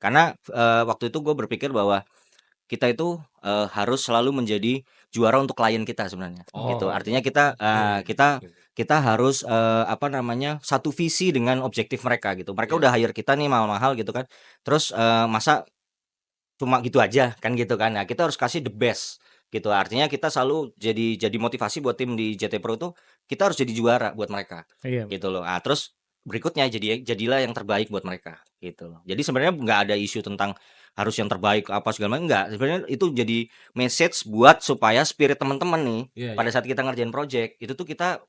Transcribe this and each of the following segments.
Karena waktu itu gue berpikir bahwa kita itu harus selalu menjadi juara untuk klien kita sebenarnya gitu. Oh, Artinya kita kita oke. kita harus apa namanya, satu visi dengan objektif mereka gitu. Mereka Iya. udah hire kita nih mahal-mahal gitu kan. Terus masa cuma gitu aja kan gitu kan. Nah, kita harus kasih the best gitu. Artinya kita selalu jadi motivasi buat tim di JT Pro tuh kita harus jadi juara buat mereka Iya. gitu loh. Ah, terus berikutnya jadilah yang terbaik buat mereka gitu loh. Jadi sebenarnya nggak ada isu tentang harus yang terbaik apa segala macam, enggak. Sebenarnya itu jadi message buat supaya spirit teman-teman nih Iya, pada iya. saat kita ngerjain project itu tuh kita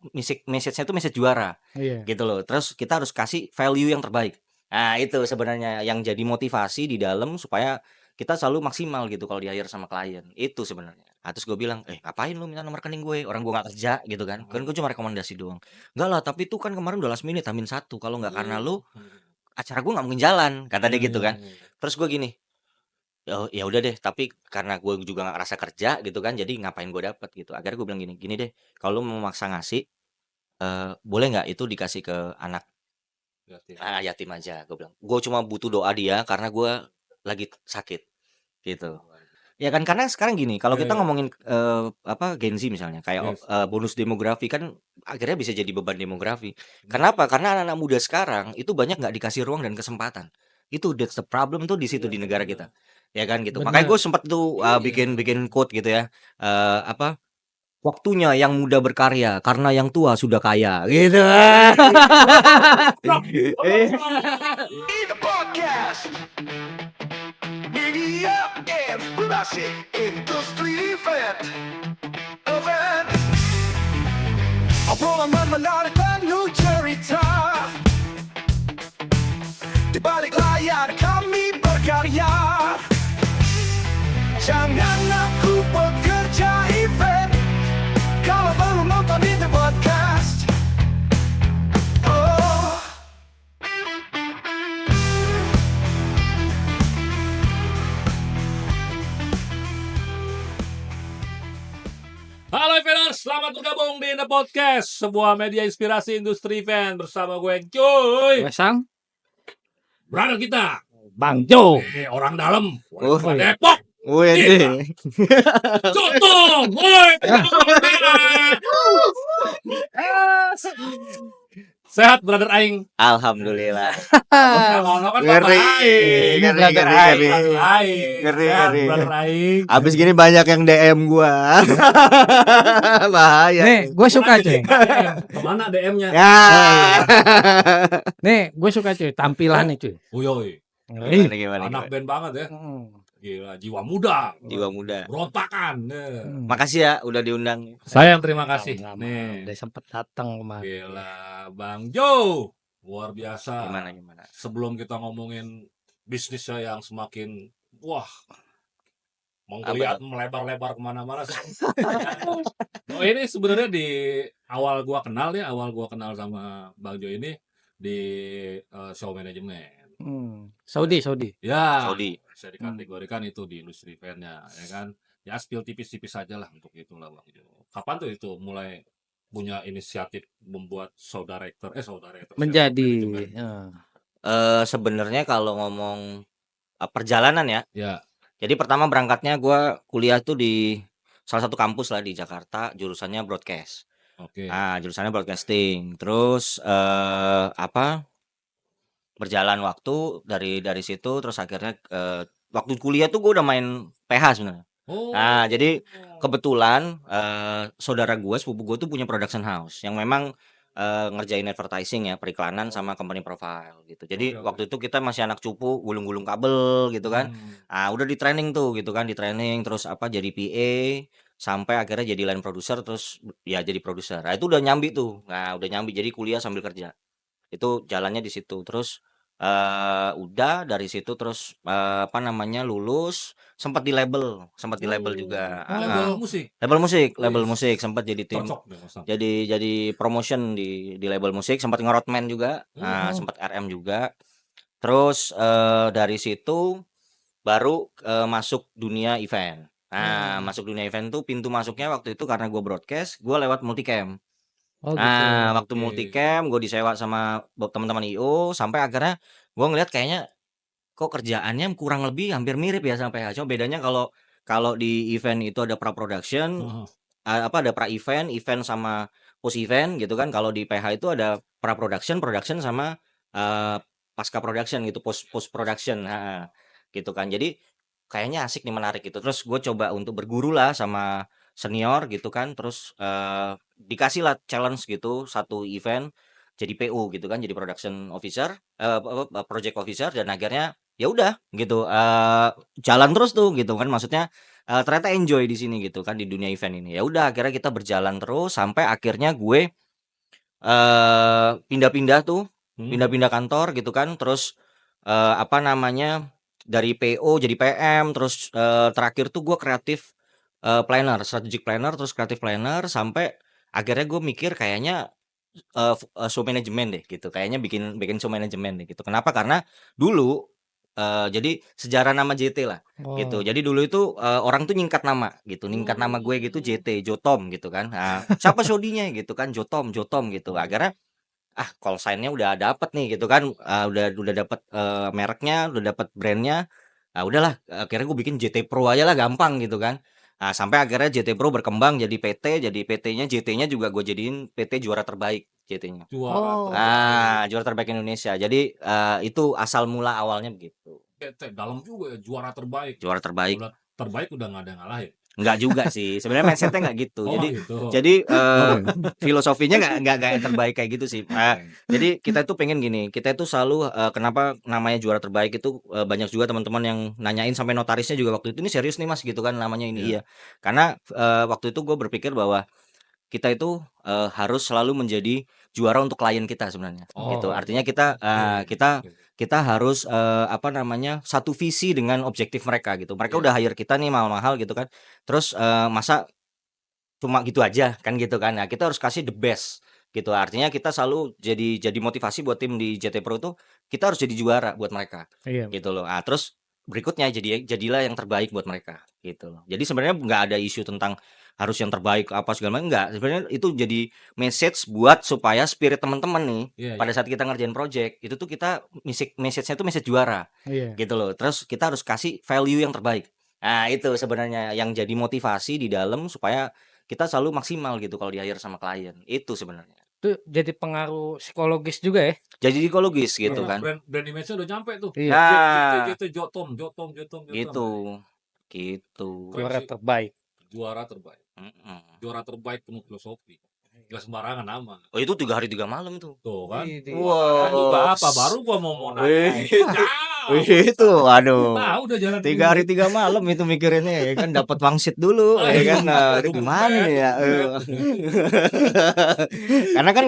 message-nya tuh message juara Iya. gitu loh. Terus kita harus kasih value yang terbaik. Nah, itu sebenarnya yang jadi motivasi di dalam supaya kita selalu maksimal gitu kalau di-hire sama klien, itu sebenarnya. Terus gue bilang, ngapain lu minta nomor rekening gue? Orang gue nggak kerja gitu kan. Kan gue cuma rekomendasi doang. Enggak lah, tapi itu kan kemarin udah last minute, H-1. Kalau nggak karena lu, acara gue nggak mungkin jalan, kata dia gitu kan. Terus gue gini, ya udah deh, tapi karena gue juga nggak ngerasa kerja gitu kan, jadi ngapain gue dapet gitu. Akhirnya gue bilang gini, gini deh, kalau lu mau maksa ngasih, boleh nggak itu dikasih ke anak Yatim. yatim aja, gue bilang. Gue cuma butuh doa dia karena gue lagi sakit gitu. Ya kan karena sekarang gini, kalau Iya, kita iya. ngomongin apa Gen Z misalnya kayak Yes. bonus demografi kan akhirnya bisa jadi beban demografi. Kenapa? Karena anak-anak muda sekarang itu banyak nggak dikasih ruang dan kesempatan. Itu that's the problem tuh di situ Iya, di iya, negara benar. kita. Ya kan gitu. Makanya Benar. gue sempat tuh bikin quote gitu ya. Apa? Waktunya yang muda berkarya karena yang tua sudah kaya gitu. The podcast. Media Inspirasi Industri Event Obrolan menarik penuh cerita Di balik layar kami berkarya Jangan aku bekerja event Kalau belum nonton di The Podcast Oh Halo Eventers, selamat bergabung di The Podcast, sebuah media inspirasi industri event bersama gue Cuy, Wesang, brother kita, Bang Jo. orang dalam, Oh, orang Depok, wih, Cotong, woi. Sehat brother Aing. alhamdulillah. Kalau kan Ngeri, Aing. ngeri, brother ngeri, Aing. ngeri. Aing. Ngeri, Sehat, ngeri. brother Aing. Abis gini banyak yang DM gua. Bahaya. Nih, gue suka cuy. Kemana DM-nya? Ya. Nih, gue suka cuy tampilannya cuy. Uyoi, Gimana, gimana, anak gimana? band banget ya. Hmm. Gila, jiwa muda. Jiwa muda. Berontakan. Makasih ya udah diundang. Saya yang terima kasih. Sama-sama. Nih. Udah sempet datang kemarin. Gila, Bang Jo. Luar biasa. Gimana? Sebelum kita ngomongin bisnisnya yang semakin wah Apa menggeliat melebar-lebar kemana-mana. Oh, ini sebenarnya di awal gua kenal sama Bang Jo ini di show manajemen. Saudi. Ya, Saudi. bisa dikategorikan itu di industri eventnya, ya kan? Ya spill tipis-tipis aja lah untuk itulah Bang Jo. Kapan tuh itu mulai punya inisiatif membuat show director Menjadi manajemen? Sebenarnya kalau ngomong perjalanan ya. Ya. Jadi pertama berangkatnya gua kuliah tuh di salah satu kampus lah di Jakarta, jurusannya broadcast. Oke. Jurusannya broadcasting. Terus berjalan waktu dari situ terus akhirnya waktu kuliah tuh gue udah main PH sebenarnya. Oh. Jadi kebetulan saudara gue, sepupu gue tuh punya production house yang memang ngerjain advertising ya, periklanan sama company profile gitu. Jadi Oke. waktu itu kita masih anak cupu, gulung-gulung kabel gitu kan. Udah di training tuh gitu kan, di training terus jadi PA sampai akhirnya jadi line producer terus ya jadi produser. Itu udah nyambi tuh. Udah nyambi jadi kuliah sambil kerja. Itu jalannya di situ. Terus udah dari situ terus lulus sempat di label juga. Label musik sempat jadi tim. Cocok deh, Mas. Jadi promotion di label musik, sempat nge-roadman juga. Sempat RM juga. Terus dari situ baru masuk dunia event. Masuk dunia event tuh pintu masuknya waktu itu karena gue broadcast, gue lewat multicam. Waktu multicam gue disewa sama teman-teman IO sampai akhirnya gue ngeliat kayaknya kok kerjaannya kurang lebih hampir mirip ya sama PH. Cuma bedanya kalau kalau di event itu ada pra-production, Heeh. ada pra-event, event sama post-event gitu kan. Kalau di PH itu ada pra-production, production sama, pasca production gitu, post-production, heeh, gitu kan. Jadi kayaknya asik nih, menarik gitu. Terus gue coba untuk berguru lah sama senior gitu kan. Terus, dikasih lah challenge gitu, satu event jadi PO gitu kan, jadi production officer, project officer, dan akhirnya ya udah gitu, jalan terus tuh gitu kan. Maksudnya, ternyata enjoy di sini gitu kan, di dunia event ini. Ya udah akhirnya kita berjalan terus sampai akhirnya gue, pindah-pindah tuh, Hmm. pindah-pindah kantor gitu kan. Terus, apa namanya, dari PO jadi PM, terus, terakhir tuh gue kreatif, planner, strategic planner, terus creative planner, sampai akhirnya gue mikir kayaknya, show management deh gitu, kayaknya bikin bikin show management deh gitu. Kenapa? Karena dulu, jadi sejarah nama JT lah gitu. Oh, Jadi dulu itu, orang tuh nyingkat nama gitu, nyingkat nama gue gitu Hmm. JT, Jotom gitu kan. Nah, siapa Shodinya gitu kan, Jotom Jotom gitu. Oh. Akhirnya, call sign-nya udah dapet nih gitu kan, udah dapet, mereknya, udah dapet brand-nya. Udahlah, akhirnya gue bikin JT Pro aja lah, gampang gitu kan. Nah, sampai akhirnya JT Pro berkembang jadi PT, jadi PT-nya JT-nya juga gue jadiin PT juara terbaik JT-nya. Juara Oh. terbaik. Juara terbaik Indonesia. Jadi, itu asal mula awalnya begitu. Dalam juga ya, juara terbaik. Juara terbaik. Udah terbaik udah nggak ada yang ngalahin. Enggak juga sih, sebenarnya mindset-nya nggak gitu. Oh Jadi gitu. filosofinya nggak yang terbaik kayak gitu sih. Jadi kita itu pengen gini, kita itu selalu, kenapa namanya juara terbaik itu, banyak juga teman-teman yang nanyain, sampai notarisnya juga waktu itu, "Ini serius nih Mas?" Gitu kan namanya ini. Iya. Iya. Karena, waktu itu gue berpikir bahwa kita itu, harus selalu menjadi juara untuk klien kita sebenarnya, gitu. Oh, Artinya kita, oke, kita oke. kita harus, apa namanya, satu visi dengan objektif mereka gitu. Mereka Iya. udah hire kita nih mahal-mahal gitu kan. Terus, masa cuma gitu aja kan gitu kan. Nah, kita harus kasih the best gitu. Artinya kita selalu jadi motivasi buat tim di JT Pro itu, kita harus jadi juara buat mereka iya. gitu loh. Terus berikutnya jadilah yang terbaik buat mereka gitu loh. Jadi sebenarnya nggak ada isu tentang harus yang terbaik apa segala macam, enggak. Sebenarnya itu jadi message buat supaya spirit teman-teman nih Iya, pada iya. saat kita ngerjain project itu tuh kita message-nya tuh message juara Iya. gitu loh. Terus kita harus kasih value yang terbaik. Nah, itu sebenarnya yang jadi motivasi di dalam supaya kita selalu maksimal gitu kalau di-hire sama klien. Itu sebenarnya. Itu jadi pengaruh psikologis juga ya? Jadi psikologis gitu Karena kan. brand image-nya udah nyampe tuh. Iya. Nah, JT Jotom. gitu. Gitu. Juara Keren sih. terbaik. Juara terbaik. Mhm. Juara terbaik penuh filosofi. Gak sembarangan nama. Oh, itu 3 hari 3 malam tuh. Tuh kan. Widih. Wah. Itu apa? Baru gua mau nanya. Itu aduh. Nah, udah jalan 3 hari 3 malam itu mikirinnya ya kan, dapat wangsit dulu ya kan. Nah, itu gimana nih ya? Karena kan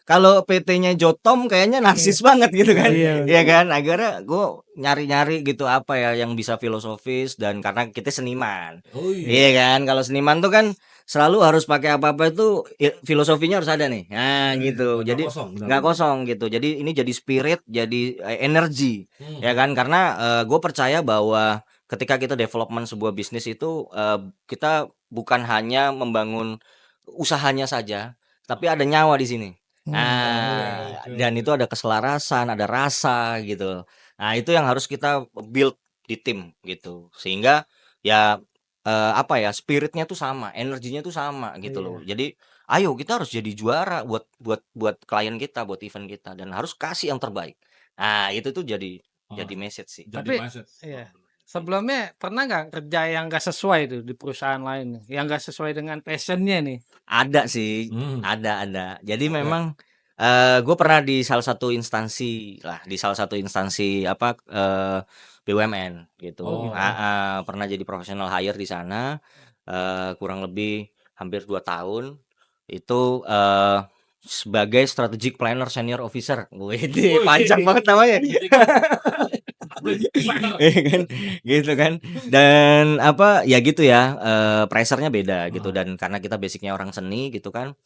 kalau PT-nya Jotom kayaknya narsis banget gitu kan. Iya. Iya kan? Akhirnya gue nyari-nyari gitu apa ya yang bisa filosofis, dan karena kita seniman. Oh iya. Iya kan? Kalau seniman tuh kan selalu harus pakai apa-apa itu filosofinya harus ada nih. Nah, gitu. Nggak Jadi kosong, benar. nggak kosong gitu. Jadi ini jadi spirit, jadi energi. Ya kan? Karena gue percaya bahwa ketika kita development sebuah bisnis itu, kita bukan hanya membangun usahanya saja, tapi ada nyawa di sini. Oke. Dan itu ada keselarasan, ada rasa gitu. Nah, itu yang harus kita build di tim gitu. Sehingga ya, apa ya, spiritnya tuh sama, energinya tuh sama gitu loh. Iya. Jadi ayo kita harus jadi juara buat klien kita, buat event kita, dan harus kasih yang terbaik. Nah, itu tuh jadi message sih. Jadi Tapi, mindset. iya. Sebelumnya pernah nggak kerja yang nggak sesuai tuh di perusahaan lain, yang nggak sesuai dengan passion-nya nih? Ada sih, Hmm. ada. Jadi Oke. memang, gue pernah di salah satu instansi apa, BUMN gitu. Oh, gitu. Pernah jadi professional hire di sana, kurang lebih hampir 2 tahun. Itu, sebagai strategic planner senior officer. Widih, panjang banget namanya. Iya kan, gitu kan. Dan apa, ya gitu ya, pressure-nya beda gitu, dan karena kita basic-nya orang seni gitu kan,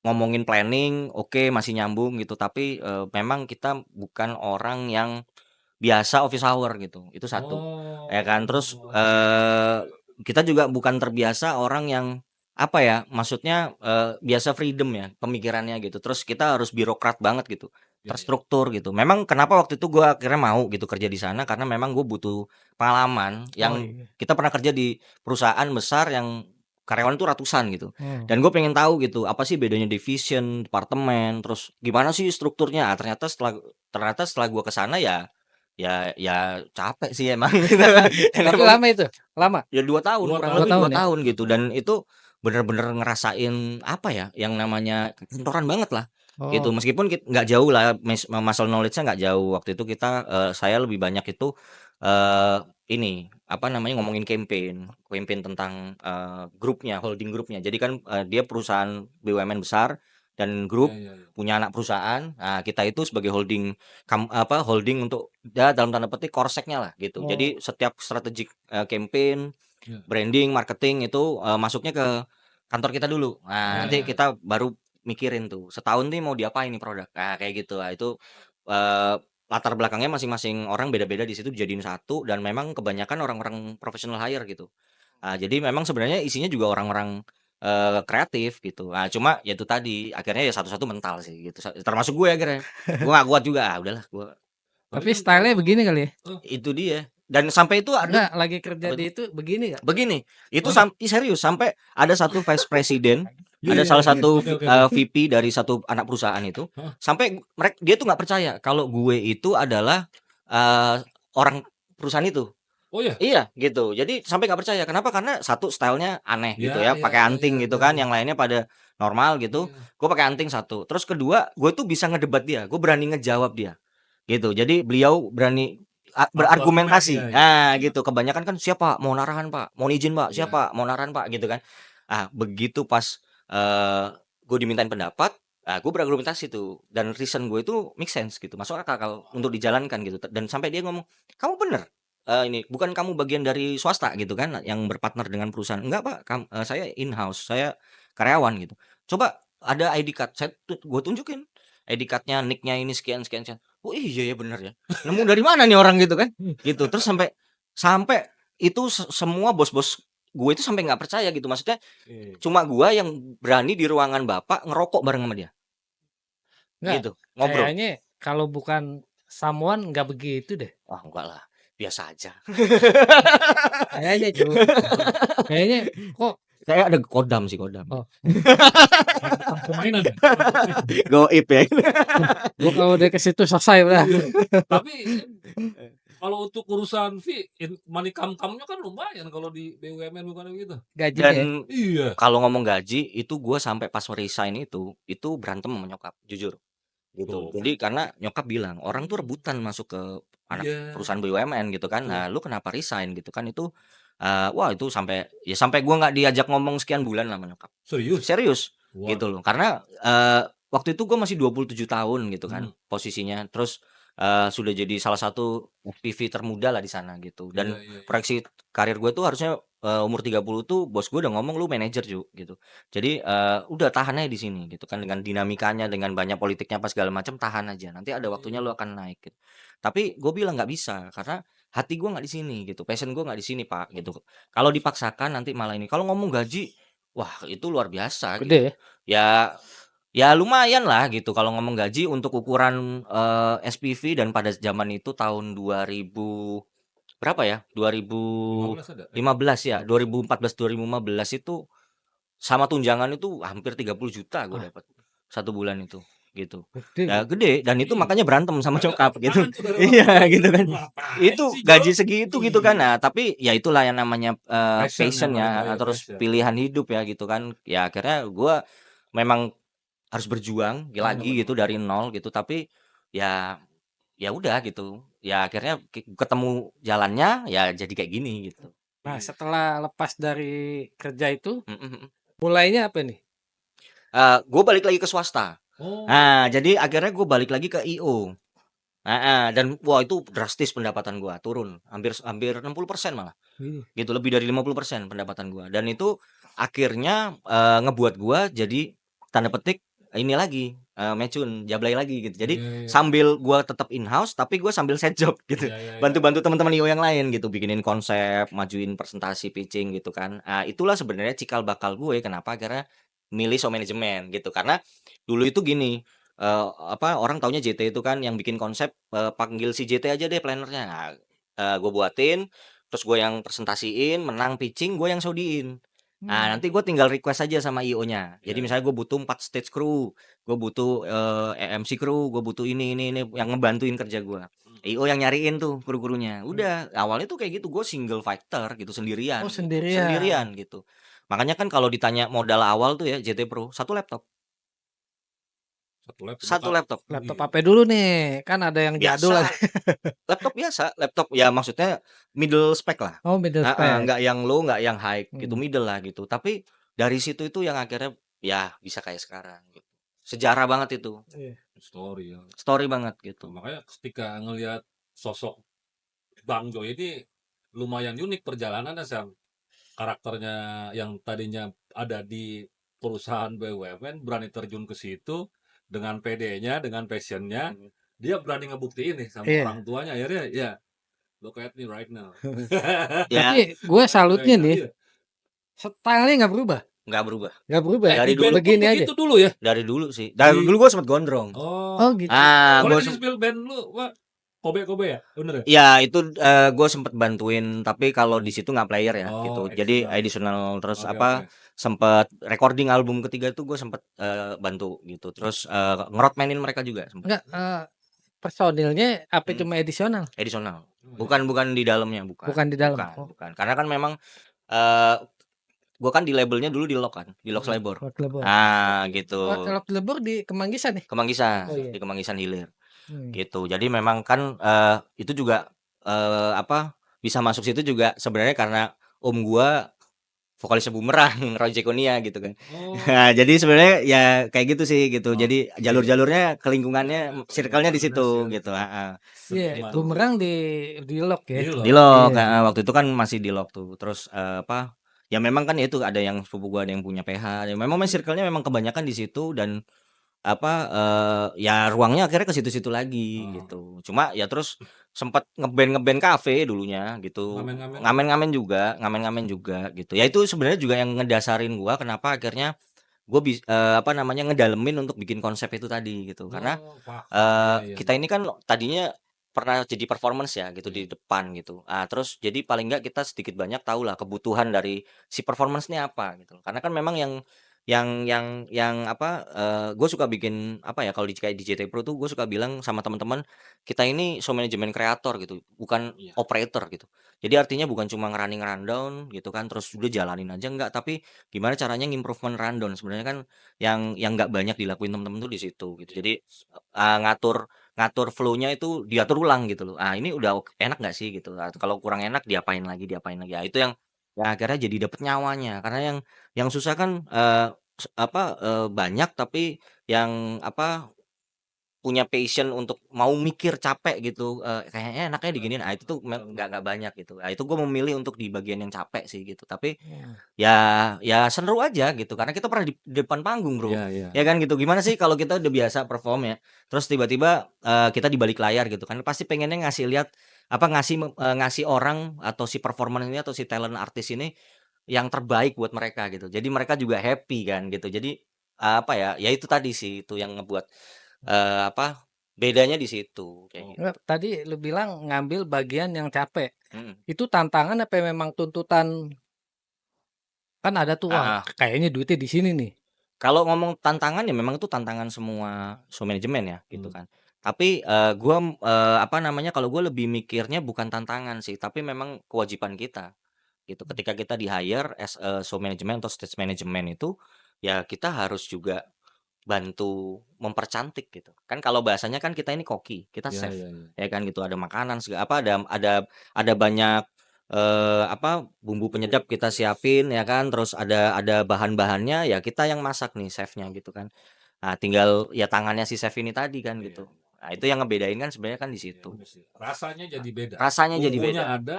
ngomongin planning oke, masih nyambung gitu, tapi, memang kita bukan orang yang biasa office hour gitu, itu satu. Ya kan, terus, kita juga bukan terbiasa orang yang apa ya, maksudnya, biasa freedom ya pemikirannya gitu, terus kita harus birokrat banget gitu. Iya, iya. terstruktur gitu. Memang kenapa waktu itu gue akhirnya mau gitu kerja di sana karena memang gue butuh pengalaman Oh, yang iya. kita pernah kerja di perusahaan besar yang karyawan itu ratusan gitu. Hmm. Dan gue pengen tahu gitu apa sih bedanya division, departemen, terus gimana sih strukturnya. Ternyata setelah gue ke sana ya capek sih emang gitu. Dan Tapi emang lama itu? Lama? ya 2 tahun, 2 kurang Dua lebih tahun. 2 tahun ya? tahun gitu, dan itu bener-bener ngerasain apa ya, yang namanya kantoran banget lah, gitu. Oh, Meskipun nggak jauh lah, muscle knowledge-nya nggak jauh. Waktu itu saya lebih banyak itu, ini, apa namanya, ngomongin campaign tentang, grupnya, holding grupnya. Jadi kan, dia perusahaan BUMN besar dan Iya, grup, iya, iya. punya anak perusahaan. Nah, kita itu sebagai holding untuk ya dalam tanda petik korseknya lah gitu. oh, Jadi setiap strategic, campaign, Iya. branding, marketing itu, masuknya ke kantor kita dulu. Nah, Iya, nanti iya, iya. kita baru mikirin tuh, setahun nih mau diapain nih produk. Nah, kayak gitu. Nah, itu, eee, latar belakangnya masing-masing orang beda-beda di situ dijadiin satu dan memang kebanyakan orang-orang professional hire gitu. Jadi memang sebenarnya isinya juga orang-orang, kreatif gitu. Nah, cuma ya itu tadi, akhirnya ya satu-satu mental sih gitu, termasuk gue akhirnya. Gue nggak kuat juga, udahlah gue Tapi tapi kan style-nya begini kali ya? itu dia. Dan sampai itu ada Enggak, lagi kerja apa di itu? itu begini nggak? Begini, itu oh, serius sampai ada satu vice presiden, iya, ada iya, salah iya. satu Oke, oke, oke. VP dari satu anak perusahaan itu, Heeh. sampai dia tuh nggak percaya kalau gue itu adalah, orang perusahaan itu. Oh, ya? Iya, gitu. Jadi sampai nggak percaya. Kenapa? Karena satu stylenya aneh Iya, gitu ya, iya, pakai iya, iya, anting gitu iya, kan, iya. yang lainnya pada normal gitu. Iya. Gue pakai anting satu. Terus kedua, gue tuh bisa ngedebat dia. Gue berani ngejawab dia. Gitu. Jadi beliau berani Argumen, iya, berargumentasi. iya. Nah, gitu. Kebanyakan kan, "Siapa? Mau narahan, Pak. Mohon izin, Pak. Iya. Siapa? Mau narahan, Pak." Gitu kan. Begitu pas gue dimintain pendapat, gue berargumentasi tuh dan reason gue itu make sense gitu. Masuk akal kalau untuk dijalankan gitu. Dan sampai dia ngomong, "Kamu bener. Ini bukan kamu bagian dari swasta gitu kan yang berpartner dengan perusahaan." "Enggak, Pak. Saya in-house. Saya karyawan," gitu. "Coba ada ID card." Gue tunjukin. ID card-nya, nick-nya ini sekian sekian sekian. "Oh iya ya bener ya. Nemu dari mana nih orang," gitu kan. Gitu. Terus sampai sampai itu semua bos-bos gue itu sampai nggak percaya gitu. Maksudnya Iya. cuma gua yang berani di ruangan bapak ngerokok bareng sama dia. Enggak, Gitu, ngobrol. kayaknya kalau bukan someone nggak begitu deh. Wah, enggak lah, biasa aja. Kayaknya cu. Kayaknya kok Saya ada kodam sih, kodam. Oh. Permainan ya? Goib ya. gua kalau udah ke situ selesai udah. Tapi kalau untuk urusan fee, money come-nya kan lumayan kalau di BUMN bukan begitu? Gajinya ya. Dan Iya. kalau ngomong gaji itu gua sampai pas resign itu berantem sama nyokap, jujur. Gitu. Tuh. Jadi karena nyokap bilang, "Orang tuh rebutan masuk ke anak Iya. perusahaan BUMN gitu kan. Betul. Nah, lu kenapa resign?" Gitu kan. Itu wah itu sampai gua nggak diajak ngomong sekian bulan lah sama nyokap. Serius? Serius, Wah. gitu loh. Karena, waktu itu gue masih 27 tahun gitu kan posisinya. Terus, sudah jadi salah satu FPV termuda lah di sana gitu. Iya, Dan iya, iya. proyeksi karir gue tuh harusnya, umur 30 tuh bos gue udah ngomong, "Lu manajer Ju," gitu. Jadi, udah tahan aja di sini gitu kan, dengan dinamikanya, dengan banyak politiknya apa segala macam, tahan aja. Nanti ada waktunya lu akan naik gitu. Tapi gue bilang, "Nggak bisa, karena hati gue nggak di sini gitu, passion gue nggak di sini, Pak," gitu. Kalau dipaksakan nanti malah ini. Kalau ngomong gaji, wah itu luar biasa gitu. Gede ya. Ya lumayan lah gitu kalau ngomong gaji untuk ukuran, SPV dan pada zaman itu tahun 2000 berapa ya, 15 ada? 2015 ya, 2014, 2015 itu sama tunjangan itu hampir 30 juta gue Wah. dapat, 1 bulan itu, gitu. Gede. Ya gede dan itu Iya. makanya berantem sama nyokap gitu. Apaan tuh dari Iya orang? gitu kan. Ngapain Itu sih, gaji Jol? segitu gitu kan. Nah, tapi ya itulah yang namanya, Passion passion namanya, ya, ya, terus passion. pilihan hidup ya gitu kan. Ya akhirnya gue memang harus berjuang lagi Bener, gitu dari nol gitu, tapi ya ya udah gitu. Ya akhirnya ketemu jalannya ya jadi kayak gini gitu. Nah, setelah lepas dari kerja itu, Mhm mhm. mulainya apa nih? Gue balik lagi ke swasta. Oh. Nah, jadi akhirnya gue balik lagi ke IO. Dan wah itu drastis pendapatan gue turun, hampir hampir 60% malah. Wih. Gitu, lebih dari 50% pendapatan gue. Dan itu akhirnya, ngebuat gue jadi tanda petik ini lagi, mecun, jablay lagi gitu. Jadi Iya, iya. sambil gue tetap in-house, tapi gue sambil side job gitu. Iya, iya, iya. Bantu-bantu teman-teman IO yang lain gitu, bikinin konsep, majuin presentasi, pitching gitu kan. Itulah sebenarnya cikal bakal gue kenapa akhirnya milih show management gitu. Karena dulu itu gini, apa, orang taunya JT itu kan yang bikin konsep, panggil si JT aja deh planner-nya. Nah, gue buatin, terus gue yang presentasiin, menang pitching, gue yang saudiin. Nah, Hmm. nanti gue tinggal request aja sama IO-nya. Jadi Iya, misalnya gue butuh 4 stage crew, gue butuh, MC crew, gue butuh ini yang ngebantuin kerja gue. IO yang nyariin tuh kru-krunya. Udah, awalnya tuh kayak gitu, gue single fighter gitu, sendirian Oh, gitu. sendirian. Sendirian gitu. Makanya kan kalau ditanya modal awal tuh ya JT Pro, 1 laptop. Satu laptop. 1 laptop. Laptop Iya. apa dulu nih? Kan ada yang jadul Biasa. ada. Laptop biasa, laptop ya maksudnya middle spec lah. Oh, middle spec. Nggak yang low, nggak yang high gitu, Hmm. middle lah gitu. Tapi dari situ itu yang akhirnya ya bisa kayak sekarang gitu. Sejarah banget itu, Iya. Story ya. story banget gitu. Makanya ketika ngelihat sosok Bang Jo ini lumayan unik perjalanannya, Sam. Karakternya yang tadinya ada di perusahaan BUMN berani terjun ke situ dengan PD-nya, dengan passion-nya, dia berani ngebuktiin nih sama Iya. orang tuanya akhirnya ya look at me right now. Ya, Tapi gue salutnya Iya, nih, iya. style-nya nggak berubah. nggak berubah Nggak berubah ya? Dari Di band dulu. pun Begini aja. begitu dulu ya. dari dulu sih. Dari Di- dulu gue sempet gondrong. Oh, Oh, gitu. boleh Gue di-spill band lu, Wak? Kobe ya? Bener ya? ya itu gue sempet bantuin, tapi kalau di situ nggak player ya Oh, gitu. Jadi additional. additional terus Oke, apa oke. sempet recording album ketiga itu gue sempet bantu gitu. Terus ngerotmainin mereka juga sempet. Enggak, personilnya apa Hmm. cuma edisional? Additional. Bukan di dalamnya, bukan. Bukan di dalam. Bukan, Oh. bukan. Karena kan memang gue kan di labelnya dulu di Lock kan, di Lock Labor. Rock Lebor. Gitu. Rock Lebor di Kemanggisan nih. Kemanggisan, Oh, iya. di Kemanggisan Hilir. Hmm. Gitu. Jadi memang kan itu juga apa bisa masuk situ juga sebenarnya karena om gua vokalisnya Bumerang, Roy Cekonia gitu kan. Oh, Nah, jadi sebenarnya ya kayak gitu sih gitu. Oh, Jadi iya. jalur-jalurnya ke lingkungannya, circle-nya di situ Kombinasi ya. gitu. Heeh. Iya, Seniman. Bumerang di Lock ya. Di Lock. Di Lock, Iya. waktu itu kan masih di Lock tuh. Terus apa? Ya memang kan itu ada yang sepupu gua ada yang punya PH. Ya memang circle-nya memang kebanyakan di situ dan apa ya ruangnya akhirnya ke situ-situ lagi Oh. gitu. Cuma ya terus sempat ngeband kafe dulunya gitu. Ngamen-ngamen. Ngamen-ngamen juga gitu. Ya itu sebenarnya juga yang ngedasarin gua kenapa akhirnya gue apa namanya ngedalemin untuk bikin konsep itu tadi gitu. Karena Oh, paham. Iya, iya. kita ini kan tadinya pernah jadi performance ya gitu di depan gitu. Terus jadi paling nggak kita sedikit banyak tahu lah kebutuhan dari si performance ini apa gitu. Karena kan memang yang apa gue suka bikin apa ya kalau kayak di JT Pro tuh gue suka bilang sama teman-teman kita ini show manajemen kreator gitu, bukan Iya. operator gitu. Jadi artinya bukan cuma ngerunning rundown gitu kan terus udah jalanin aja enggak, tapi gimana caranya ngimprovement rundown. Sebenarnya kan yang nggak banyak dilakuin temen-temen tuh di situ gitu. Jadi ngatur flow-nya itu diatur ulang gitu loh. Ini udah enak nggak sih gitu. Kalau kurang enak diapain lagi. Ya itu yang akhirnya jadi dapet nyawanya. Karena yang susah kan banyak tapi yang apa punya passion untuk mau mikir capek gitu, kayaknya enaknya diginiin. Itu tuh nggak banyak gitu. Itu gue memilih untuk di bagian yang capek sih gitu. Tapi ya seru aja gitu karena kita pernah di depan panggung bro. Iya, iya. Ya kan gitu gimana sih kalau kita udah biasa perform ya terus tiba-tiba kita di balik layar gitu kan pasti pengennya ngasih orang atau si performer ini atau si talent artis ini yang terbaik buat mereka gitu jadi mereka juga happy kan gitu jadi apa ya itu tadi sih itu yang ngebuat bedanya di situ kayak gitu. Enggak, tadi lu bilang ngambil bagian yang capek. Mm. Itu tantangan apa memang tuntutan? Kan ada tuh wah, kayaknya duitnya di sini nih. Kalau ngomong tantangan ya memang itu tantangan semua show manajemen ya gitu kan. Tapi gua apa namanya kalau gue lebih mikirnya bukan tantangan sih, tapi memang kewajiban kita gitu. Ketika kita di-hire as a show management atau stage management itu ya kita harus juga bantu mempercantik gitu. Kan kalau bahasanya kan kita ini koki, kita Iya, chef. iya, iya. Ya kan gitu ada makanan segala apa ada banyak apa bumbu penyedap kita siapin ya kan terus ada bahan-bahannya ya kita yang masak nih chefnya gitu kan. Tinggal ya tangannya si chef ini tadi kan Iya. gitu. Itu yang ngebedain kan sebenarnya kan di Iya, situ. bener sih. Rasanya jadi beda. Rasanya jadi Bumbunya beda. ada,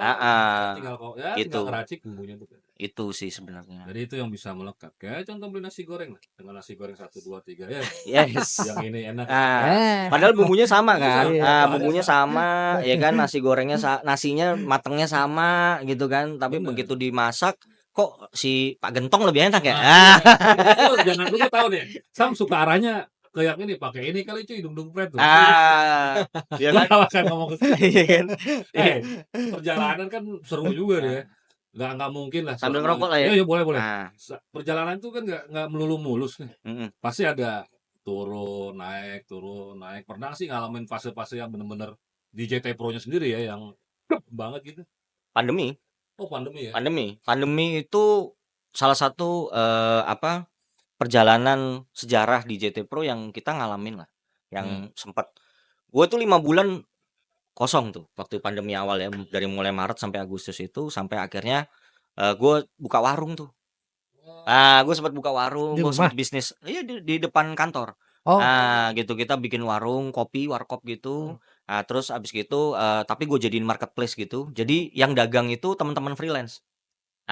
tinggal gitu. tinggal ngeracik bumbunya tuh. Itu sih sebenarnya. Jadi itu yang bisa melekat. Kayak contoh beli nasi goreng lah. Dengan nasi goreng 1 2 3 ya. Yes. Yang ini enak. Padahal bumbunya sama kan. Iya. Bumbunya sama ya kan nasi gorengnya nasinya matangnya sama gitu kan. Tapi Bener. begitu dimasak kok si Pak Gentong lebih enak ya. Itu jangan dulu tahu deh. Sam suka arahnya ke yang ini pakai ini kali cuy, dung pret tuh. Ah, iya kan? Malah kan ngomong ke situ. Iya kan? Iya. Perjalanan kan seru juga deh. Nggak mungkin lah Sambil selama ngerokok lah ya? iya, boleh. Ah, Perjalanan tuh kan nggak melulu mulus nih. mhm. Pasti ada turun, naik. Pernah sih ngalamin fase-fase yang bener-bener di JT Pro-nya sendiri ya yang banget gitu? Pandemi Oh, pandemi ya? pandemi itu salah satu, perjalanan sejarah di JT Pro yang kita ngalamin lah, Hmm. yang sempet gue tuh 5 bulan kosong tuh waktu pandemi awal ya, dari mulai Maret sampai Agustus itu, sampai akhirnya, gue buka warung tuh. Gue sempet buka warung, Di gue rumah? sempet bisnis iya di depan kantor. Oh, Gitu kita bikin warung kopi, warkop gitu. Terus abis gitu, tapi gue jadiin marketplace gitu. Jadi yang dagang itu teman-teman freelance.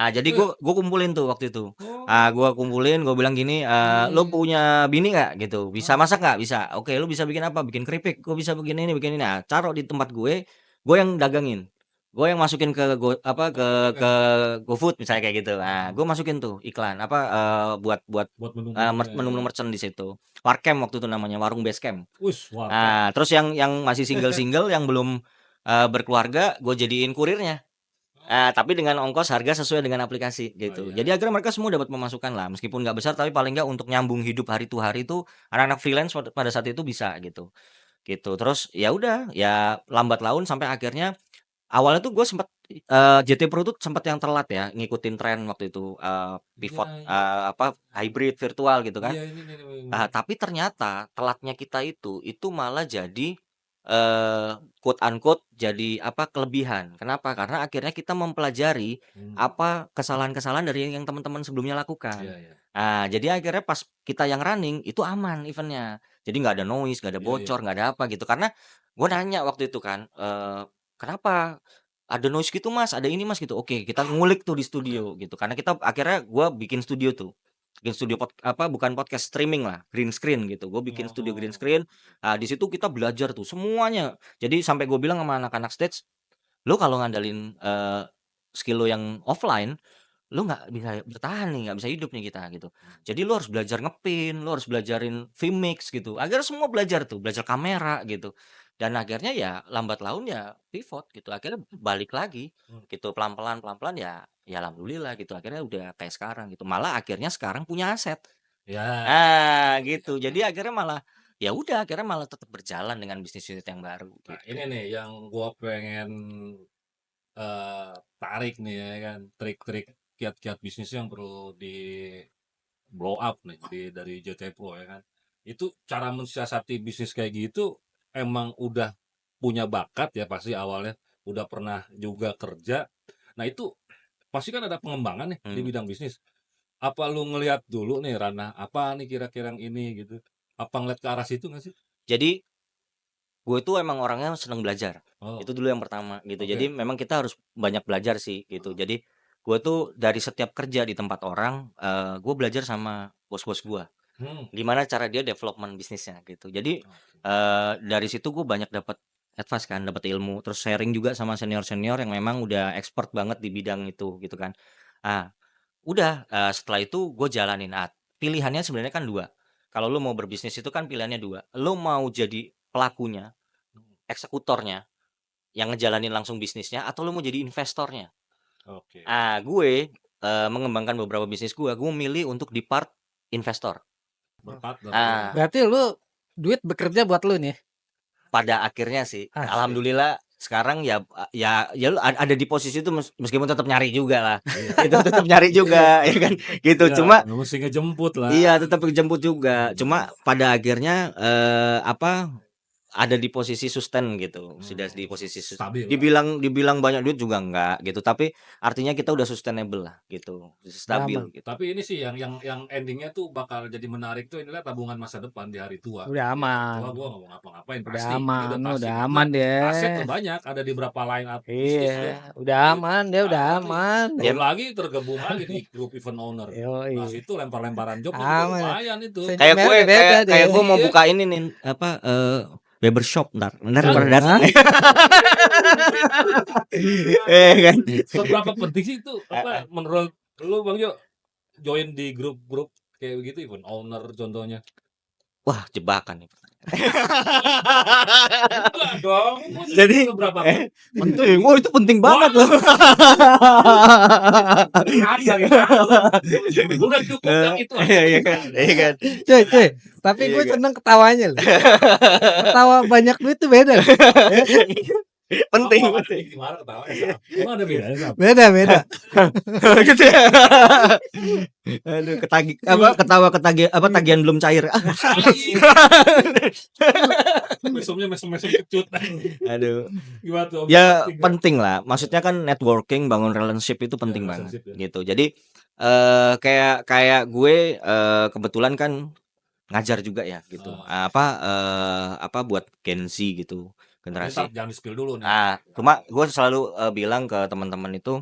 Jadi Wih, gue kumpulin tuh waktu itu. oh, Gue kumpulin, gue bilang gini, "Lu iya. punya bini nggak?" Gitu. "Bisa Ah, masak nggak?" "Bisa." "Oke, lu bisa bikin apa?" "Bikin keripik." "Gue bisa bikin ini, bikin ini." Nah, taruh di tempat gue yang dagangin. Gue yang masukin ke oke. GoFood misalnya kayak gitu. Gue masukin tuh iklan apa, buat, Buat menu-menunya ya. menu merchant di situ. Warcamp waktu itu namanya, warung Basecamp. Wis, warkop. Terus yang masih single-single yang belum, berkeluarga, gue jadiin kurirnya. Tapi dengan ongkos harga sesuai dengan aplikasi Oh gitu. iya. Jadi akhirnya mereka semua dapat pemasukan lah, meskipun nggak besar tapi paling nggak untuk nyambung hidup hari to hari itu anak-anak freelance pada saat itu bisa gitu, gitu. Terus ya udah, ya lambat laun sampai akhirnya awalnya tuh gue sempet, JT Pro tuh sempet yang telat ya ngikutin tren waktu itu, Iya, pivot, iya. hybrid virtual gitu kan. Iya, ini. Tapi ternyata telatnya kita itu malah jadi, quote unquote jadi apa, kelebihan. Kenapa? Karena akhirnya kita mempelajari Hmm. apa kesalahan-kesalahan dari yang teman-teman sebelumnya Iya, lakukan. iya. Jadi akhirnya pas kita yang running itu aman event-nya. Jadi nggak ada noise, nggak ada Iya. bocor, nggak ada apa gitu. Karena gue nanya waktu itu kan, "Kenapa ada noise gitu Mas? Ada ini Mas?" Gitu. Oke, kita ngulik tuh di studio gitu. Karena kita akhirnya gue bikin studio tuh. Bikin studio bukan podcast, streaming lah, green screen gitu. Gue bikin studio green Oh. screen. Di situ kita belajar tuh semuanya. Jadi sampai gue bilang sama anak-anak stage, "Lu kalau ngandalin, skill lu yang offline, lu nggak bisa bertahan nih, nggak bisa hidup nih kita," gitu. Jadi lu harus belajar ngepin, lu harus belajarin vmix gitu. Akhirnya semua belajar tuh, belajar kamera gitu. Dan akhirnya ya lambat laun ya pivot gitu. Akhirnya balik lagi Hmm. gitu, pelan-pelan ya alhamdulillah gitu. Akhirnya udah kayak sekarang gitu. Malah akhirnya sekarang punya aset. Ya. Gitu. Jadi akhirnya malah ya udah akhirnya malah tetap berjalan dengan bisnis unit yang baru Nah, ini gitu. nih yang gua pengen tarik nih ya kan, trik-trik kiat-kiat bisnis yang perlu di blow up nih dari JT Pro ya kan. Itu cara mensiasati bisnis kayak gitu emang udah punya bakat ya pasti awalnya, udah pernah juga kerja. Nah, itu pasti kan ada pengembangan nih di Hmm. bidang bisnis. Apa lu ngelihat dulu nih ranah apa nih kira-kira yang ini gitu? Apa ngeliat ke arah situ nggak sih? Jadi gue tuh emang orangnya seneng belajar. Oh, Itu dulu yang pertama gitu. Jadi oke. memang kita harus banyak belajar sih gitu. Jadi gue tuh dari setiap kerja di tempat orang, gue belajar sama bos-bos gue. Hmm. Gimana cara dia development bisnisnya gitu. Jadi Oke. dari situ gue banyak dapat advice kan, dapat ilmu, terus sharing juga sama senior-senior yang memang udah expert banget di bidang itu gitu kan. Ah, udah, setelah itu gue jalanin. Pilihannya sebenarnya kan 2. Kalau lu mau berbisnis itu kan pilihannya 2. Lu mau jadi pelakunya, eksekutornya, yang ngejalanin langsung bisnisnya, atau lu mau jadi investornya. Oke. Gue, mengembangkan beberapa bisnis gue milih untuk di part investor. Berpartner ya. Ah, berarti lu duit bekerja buat lu nih? pada akhirnya sih, Asik. alhamdulillah sekarang ya lu ada di posisi itu meskipun tetap nyari juga lah. Iya. Itu tetap nyari juga ya kan, gitu. Ya, Cuma mesti ngejemput lah. iya tetap dijemput juga. Cuma pada akhirnya, ada di posisi sustain gitu, sudah di posisi Stabil lah. dibilang banyak duit juga enggak gitu, tapi artinya kita udah sustainable lah gitu, stabil Aman. gitu. Tapi ini sih yang endingnya tuh bakal jadi menarik tuh inilah tabungan masa depan di hari tua. Udah Di hari tua aman. gua nggak mau ngapa-ngapain Udah pasti, ini aman, udah pasti udah karena aman aset deh. banyak ada di berapa line up bisnis ya. Iya, udah Jadi aman deh, udah aman nih. aman. Ya Belum lagi tergabung lagi di grup event owner. Nah, Yoi. situ lempar-lemparan jobnya juga Aman. lumayan itu. kayak gue Sentimennya beda kayak deh. gue mau Iya. buka ini nih apa, barbershop ntar Kan pada datang. Kan? seberapa penting sih itu apa menurut lu Bang Jo join di grup-grup kayak begitu event owner contohnya? Wah, jebakan nih pertanyaan. Enggak dong. Jadi Itu berapa? penting. Oh, itu penting banget loh. Ada yang tahu. Udah cukup yang itu aja. Iya kan, iya kan. Cuy, tapi Iya gue kan. seneng ketawanya loh. Ketawa banyak duit tuh beda loh. Penting, Apa, penting. gimana ketawanya? Emang ada bedanya, Sam? Beda. Gitu ya. Aduh, ketawa tagihan belum cair. Mesumnya mesum kecut. Aduh. Gimana tuh? Ya Penting nggak? penting lah. Maksudnya kan networking, bangun relationship itu penting Ya, banget relationship ya. gitu. Jadi kayak gue kebetulan kan ngajar juga ya gitu. Apa buat Gen Z gitu, generasi. Bentar, jangan di-spill dulu nih. Cuma gue selalu bilang ke teman-teman itu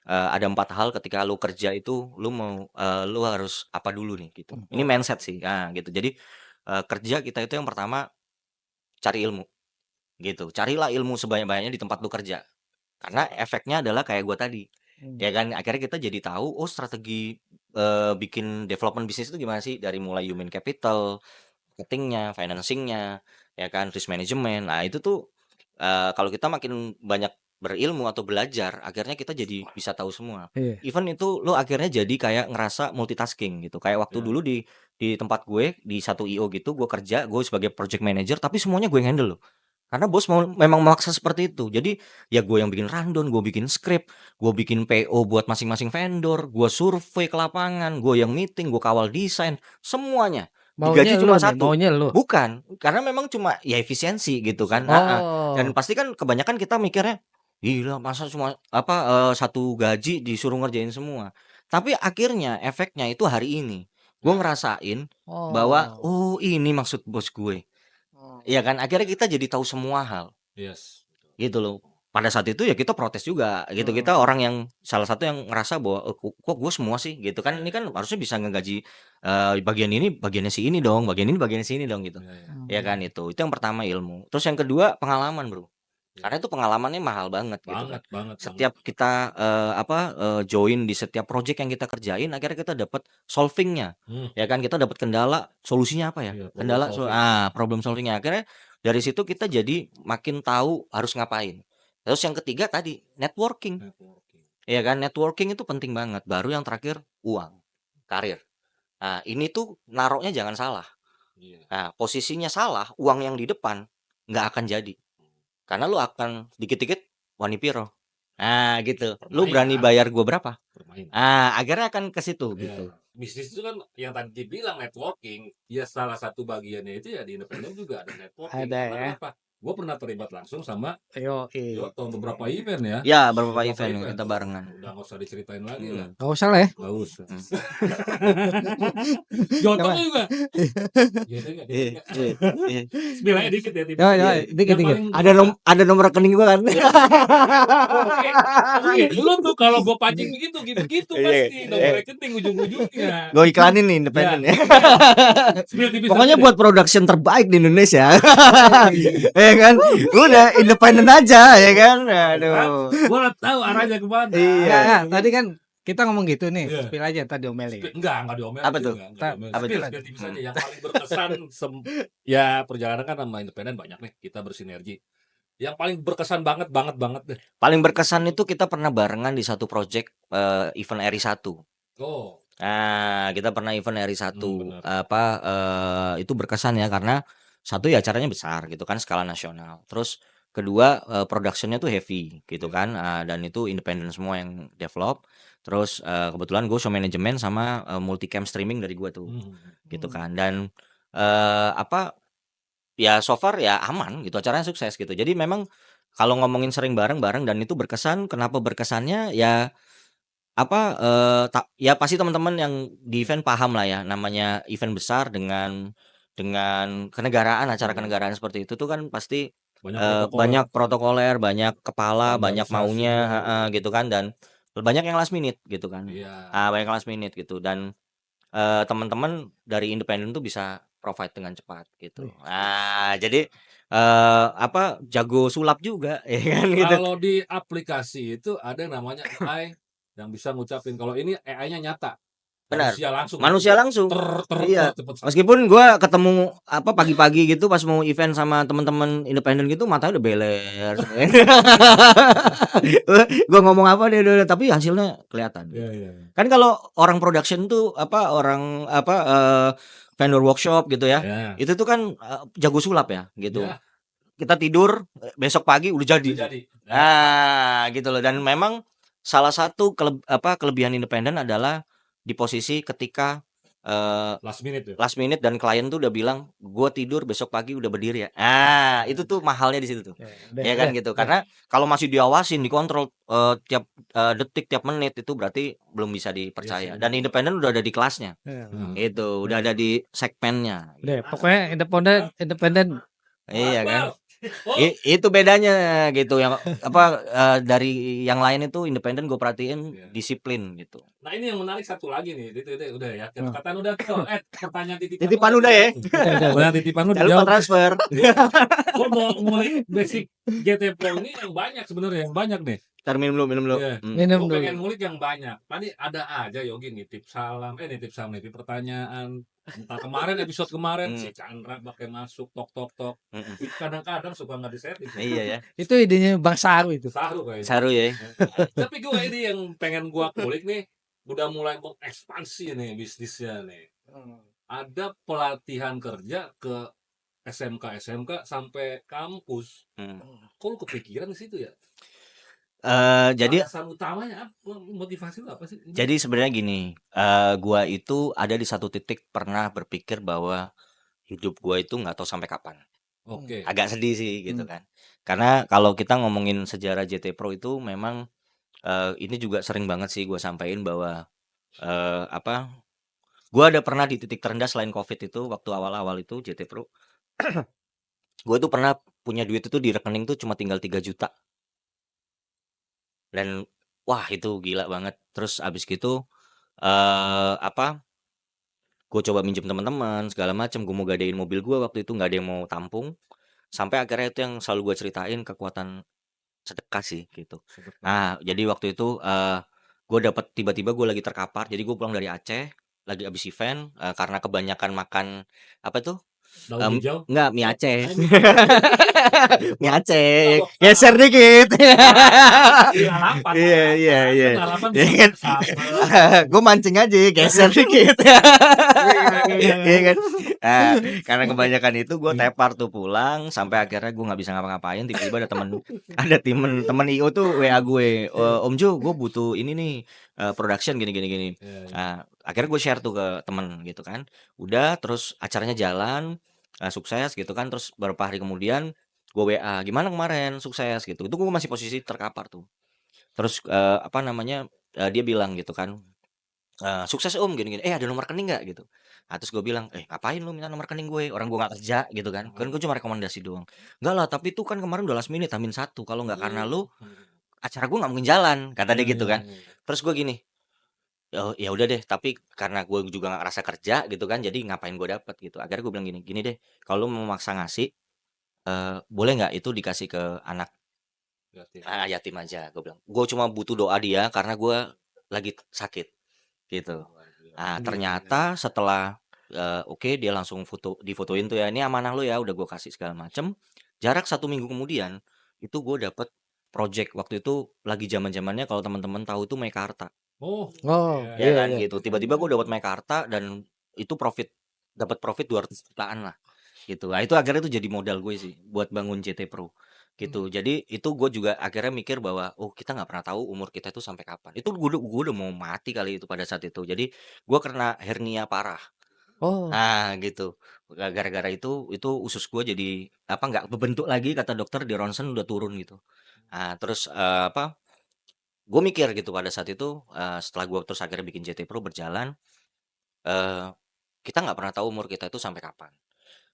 ada 4 hal ketika lu kerja itu lu harus apa dulu nih gitu. Ini mindset sih. Gitu. Jadi kerja kita itu yang pertama cari ilmu gitu. Carilah ilmu sebanyak-banyaknya di tempat lu kerja. Karena efeknya adalah kayak gue tadi. Ya kan akhirnya kita jadi tahu strategi bikin development bisnis itu gimana sih, dari mulai human capital, marketingnya, financingnya, ya kan, risk management. Nah itu tuh kalau kita makin banyak berilmu atau belajar, akhirnya kita jadi bisa tahu semua. Iya. Even itu lo akhirnya jadi kayak ngerasa multitasking gitu. Kayak waktu Ya. dulu di tempat gue di satu IO gitu, gue kerja, gue sebagai project manager, tapi semuanya gue yang handle loh. Karena bos memang memaksa seperti itu. Jadi ya gue yang bikin rundown, gue bikin script, gue bikin PO buat masing-masing vendor, gue survei ke lapangan, gue yang meeting, gue kawal desain, semuanya. Maunya Digaji lu cuma nih, satu. maunya lu. Bukan, karena memang cuma ya efisiensi gitu kan. Oh. Dan pasti kan kebanyakan kita mikirnya, gila masa cuma satu gaji disuruh ngerjain semua. Tapi akhirnya efeknya itu hari ini gue ngerasain bahwa ini maksud bos gue. Iya kan, akhirnya kita jadi tahu semua hal Yes. gitu loh. Pada saat itu ya kita protes juga gitu. Kita orang yang salah satu yang ngerasa bahwa kok gue semua sih gitu kan. Ini kan harusnya bisa ngegaji bagian ini bagiannya si ini dong, bagian ini bagiannya si ini dong gitu. Ya. Ya kan, itu yang pertama ilmu. Terus yang kedua pengalaman bro. Karena itu pengalamannya mahal banget gitu kan. Banget. Setiap kita join di setiap project yang kita kerjain, akhirnya kita dapat solvingnya. Ya kan, kita dapat kendala, solusinya apa ya? Iya, Kendala problem solving. problem solvingnya. Akhirnya dari situ kita jadi makin tahu harus ngapain. Terus yang ketiga tadi networking. Networking. Ya kan, networking itu penting banget. Baru yang terakhir uang, karir. Nah, ini tuh naroknya jangan salah. Iya. Nah, posisinya salah, uang yang di depan nggak akan jadi. Karena lu akan dikit-dikit wani piro. Nah, gitu. Lu berani bayar gua berapa? Bermain. Akhirnya akan ke situ Iya. gitu. Bisnis itu kan yang tadi dibilang networking, ya salah satu bagiannya itu ya di independen juga ada networking. Ada Karena ya. apa? Gue pernah terlibat langsung sama Yoi. Yoto beberapa event ya. Ya, beberapa event kita barengan. Udah nggak usah diceritain lagi lah. Gak usah lah ya. Nggak usah. Yoto Coba. juga. Gitu nggak? Iya. Bilangnya dikit ya. Ya, dikit. Ada nomor rekening gua kan. Lu tuh kalau gue pancing begitu Iya. pasti nomor rekening ujung-ujungnya. Gue iklanin nih independen ya. Spill tipis Pokoknya aja buat production terbaik di Indonesia. Ya kan? Udah independen aja ya kan. Aduh. deh. Gue udah tahu arahnya kemana. Iya. Nah, tadi kan kita ngomong gitu nih, Iya. spill aja tadi omelin. Enggak diomelin. Apa tuh? Apa Spill tuh? tipis aja. Yang paling berkesan ya perjalanan kan sama independen banyak nih, kita bersinergi. Yang paling berkesan banget deh. Paling berkesan itu kita pernah barengan di satu project event RI 1. Oh, Nah, kita pernah event RI 1. benar. Itu berkesan ya karena satu ya acaranya besar gitu kan, skala nasional. Terus kedua productionnya tuh heavy gitu kan, dan itu independen semua yang develop. Terus kebetulan gue show management sama multicam streaming dari gue tuh gitu kan. Dan ya so far ya aman gitu, acaranya sukses gitu. Jadi memang kalau ngomongin sering bareng-bareng dan itu berkesan, kenapa berkesannya ya ya pasti teman-teman yang di event paham lah ya, namanya event besar dengan kenegaraan, acara kenegaraan seperti itu tuh kan pasti banyak protokoler, banyak kepala, banyak maunya, gitu kan, dan banyak yang last minute gitu kan. Iya. Banyak yang last minute gitu, dan teman-teman dari independen tuh bisa provide dengan cepat gitu. Jadi jago sulap juga ya kan gitu. Kalau di aplikasi itu ada yang namanya AI yang bisa ngucapin kalau ini AI-nya nyata. Benar. Manusia langsung. Manusia langsung. Iya. Cepet. Meskipun gua ketemu apa pagi-pagi gitu pas mau event sama teman-teman independen gitu matanya udah beler. Gua ngomong apa dia udah tapi hasilnya kelihatan. Iya. Kan kalau orang production tuh apa orang apa vendor workshop gitu ya. Ya. Itu tuh kan jago sulap ya gitu. Ya, Kita tidur besok pagi udah jadi. udah jadi. Gitu loh dan memang salah satu kelebihan independen adalah di posisi ketika Last minute ya. last minute dan klien tuh udah bilang gua tidur besok pagi udah berdiri ya. Itu tuh mahalnya di situ tuh. Ya kan gitu. Karena kalau masih diawasin, dikontrol tiap detik, tiap menit itu berarti belum bisa dipercaya. Iya sih. Dan independen udah ada di kelasnya. Hmm. Itu udah ada di segmennya. Udah, pokoknya independen. Iya kan. Oh, Itu bedanya gitu yang apa dari yang lain itu independen gue perhatiin Iya. disiplin gitu. nah ini yang menarik satu lagi nih. Itu udah ya. Kata-kata udah tuh. Pertanyaan titipan. Titipan udah ya. Pertanyaan titipan lu Jangan lupa dijawab. transfer. Gua mau mulai basic GT Pro ini yang banyak sebenarnya yang banyak nih. Ntar minum dulu. Iya. Minum Gua dulu. pengen ngulik yang banyak. Tadi ada aja Yogi nitip salam, nitip pertanyaan. Entah kemarin episode kemarin si Chandra pakai masuk tok. Kadang-kadang suka nggak disetting. Iya ya. Itu idenya Bang Saru itu. Saru kayaknya. Saru ya. Tapi gua ini yang pengen gua kulik nih, udah mulai mengekspansi nih bisnisnya nih. Ada pelatihan kerja ke SMK sampai kampus. Kok lu kepikiran di situ ya? Jadi Alasan utamanya apa? Motivasi lu apa sih? jadi sebenarnya gini, gua itu ada di satu titik pernah berpikir bahwa hidup gua itu nggak tahu sampai kapan. Oke. Agak sedih sih gitu kan. Karena kalau kita ngomongin sejarah JT Pro itu memang ini juga sering banget sih gua sampein bahwa gua ada pernah di titik terendah selain Covid itu waktu awal-awal itu JT Pro. Gua tuh pernah punya duit itu di rekening tuh cuma tinggal 3 juta. Dan wah itu gila banget. Terus abis gitu gue coba minjem teman-teman segala macam. Gue mau gadein mobil gue waktu itu nggak ada yang mau tampung. Sampai akhirnya itu yang selalu gue ceritain kekuatan sedekah sih gitu. Nah jadi waktu itu gue dapat tiba-tiba gue lagi terkapar. Jadi gue pulang dari Aceh lagi abis event karena kebanyakan makan apa tuh? Daun hijau. Enggak, mie Aceh. Mie Aceh. Geser dikit. Iya. Pengalaman Iya kan? Gue mancing aja, geser dikit. Iya kan? Nah, karena kebanyakan itu gue tepar tuh pulang sampai akhirnya gue nggak bisa ngapa-ngapain. Tiba-tiba ada temen IO tuh WA gue, Om Jo, gue butuh ini nih production gini. Nah, akhirnya gue share tuh ke temen gitu kan. Udah, terus acaranya jalan, sukses gitu kan. Terus beberapa hari kemudian gue WA, gimana kemarin sukses gitu. Itu gue masih posisi terkapar tuh. Terus dia bilang gitu kan, sukses Om gini. Ada nomor rekening nggak gitu. Nah, terus gue bilang, ngapain lu minta nomor rekening gue? Orang gue nggak kerja gitu kan. Kan gue cuma rekomendasi doang. Enggak lah, tapi itu kan kemarin udah last minute Hamin 1. Kalau nggak karena lu, acara gue nggak mungkin jalan, kata dia gitu kan. Terus gue gini, ya udah deh, tapi karena gue juga nggak ngerasa kerja gitu kan, jadi ngapain gue dapet gitu. Akhirnya gue bilang gini deh, kalau lu mau maksa ngasih, boleh nggak itu dikasih ke anak yatim aja. Gue bilang, gue cuma butuh doa dia karena gue lagi sakit gitu. Nah ternyata setelah oke, dia langsung difotoin tuh ya, ini amanah lu ya, udah gue kasih segala macem. Jarak 1 minggu kemudian itu gue dapet project. Waktu itu lagi zaman-zamannya kalau teman-teman tahu tuh Mekarta. Oh, Ya kan gitu. Tiba-tiba gue dapat Mekarta dan itu dapat profit 200 jutaan lah gitu. Nah, itu akhirnya tuh jadi modal gue sih buat bangun JT Pro gitu. Jadi itu gue juga akhirnya mikir bahwa kita nggak pernah tahu umur kita itu sampai kapan. Itu gue udah mau mati kali itu pada saat itu. Jadi gue kena hernia parah. Nah gitu. Gara-gara itu usus gue jadi nggak berbentuk lagi, kata dokter, di ronsen udah turun gitu. Nah terus gue mikir gitu pada saat itu, setelah gue terus akhirnya bikin JT Pro berjalan, kita nggak pernah tahu umur kita itu sampai kapan.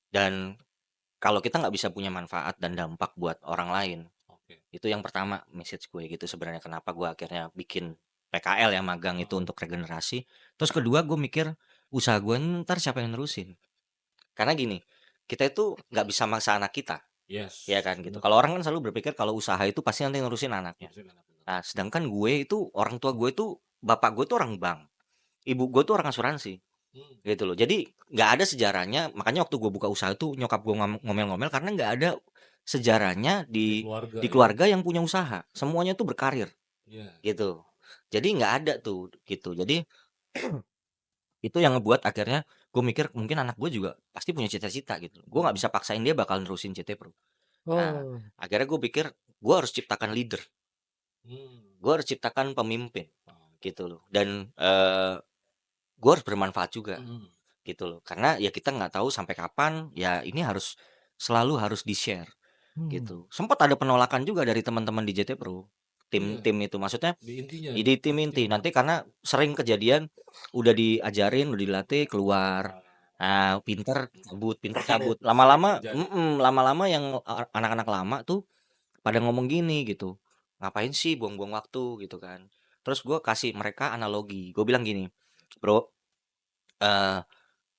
Dan kalau kita nggak bisa punya manfaat dan dampak buat orang lain, itu yang pertama message gue gitu sebenarnya kenapa gue akhirnya bikin PKL ya, magang itu untuk regenerasi. Terus kedua gue mikir usaha gue ntar siapa yang nerusin? Karena gini, kita itu nggak bisa maksa anak kita, ya kan gitu. Kalau orang kan selalu berpikir kalau usaha itu pasti nanti nerusin anaknya. Nah, sedangkan gue itu orang tua gue itu bapak gue tuh orang bank ibu gue tuh orang asuransi Hmm. gitu loh. Jadi nggak ada sejarahnya. Makanya waktu gue buka usaha tuh nyokap gue ngomel-ngomel karena nggak ada sejarahnya Di di keluarga di ya. keluarga yang punya usaha. Semuanya tuh berkarir Iya. gitu. Jadi nggak ada tuh gitu. Jadi itu yang ngebuat akhirnya gue mikir mungkin anak gue juga pasti punya cita-cita gitu. Gue nggak bisa paksain dia bakal nerusin CT Pro. Nah, Oh. akhirnya gue pikir gue harus ciptakan leader. Hmm. Gue harus ciptakan pemimpin Oh. gitu loh. Dan gue harus bermanfaat juga Hmm. gitu loh. Karena ya kita nggak tahu sampai kapan ya ini harus selalu harus di-share gitu. Sempat ada penolakan juga dari teman-teman di JT Pro. Iya. Tim itu maksudnya Di intinya ya. ide tim inti nanti karena sering kejadian udah diajarin, udah dilatih keluar. Nah, pinter cabut. Lama-lama, Terjadi. lama-lama yang anak-anak lama tuh pada ngomong gini gitu. Ngapain sih buang-buang waktu gitu kan. Terus gue kasih mereka analogi. Gue bilang gini, bro, eh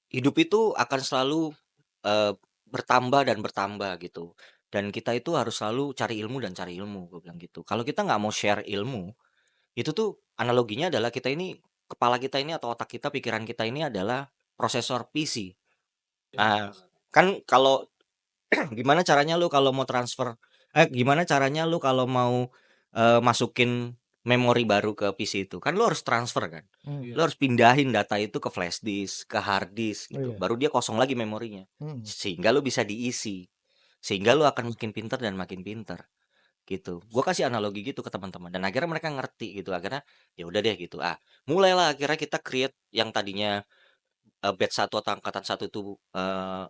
hidup itu akan selalu eh, bertambah dan bertambah gitu. Dan kita itu harus selalu cari ilmu dan cari ilmu, gue bilang gitu. Kalau kita nggak mau share ilmu, itu tuh analoginya adalah kita ini, kepala kita ini atau otak kita, pikiran kita ini adalah prosesor PC. Ya, Nah, benar. kan kalau gimana caranya lu kalau mau transfer, gimana caranya lu kalau mau masukin memori baru ke PC itu? Kan lu harus transfer kan. Hmm. Lu harus pindahin data itu ke flash disk, ke hard disk Oh gitu. iya. Baru dia kosong lagi memorinya. Hmm. Sehingga lu bisa diisi. Sehingga lu akan makin pinter dan makin pinter gitu. Gue kasih analogi gitu ke teman-teman dan akhirnya mereka ngerti gitu. Akhirnya ya udah deh gitu. Mulailah akhirnya kita create yang tadinya batch 1 atau angkatan 1 itu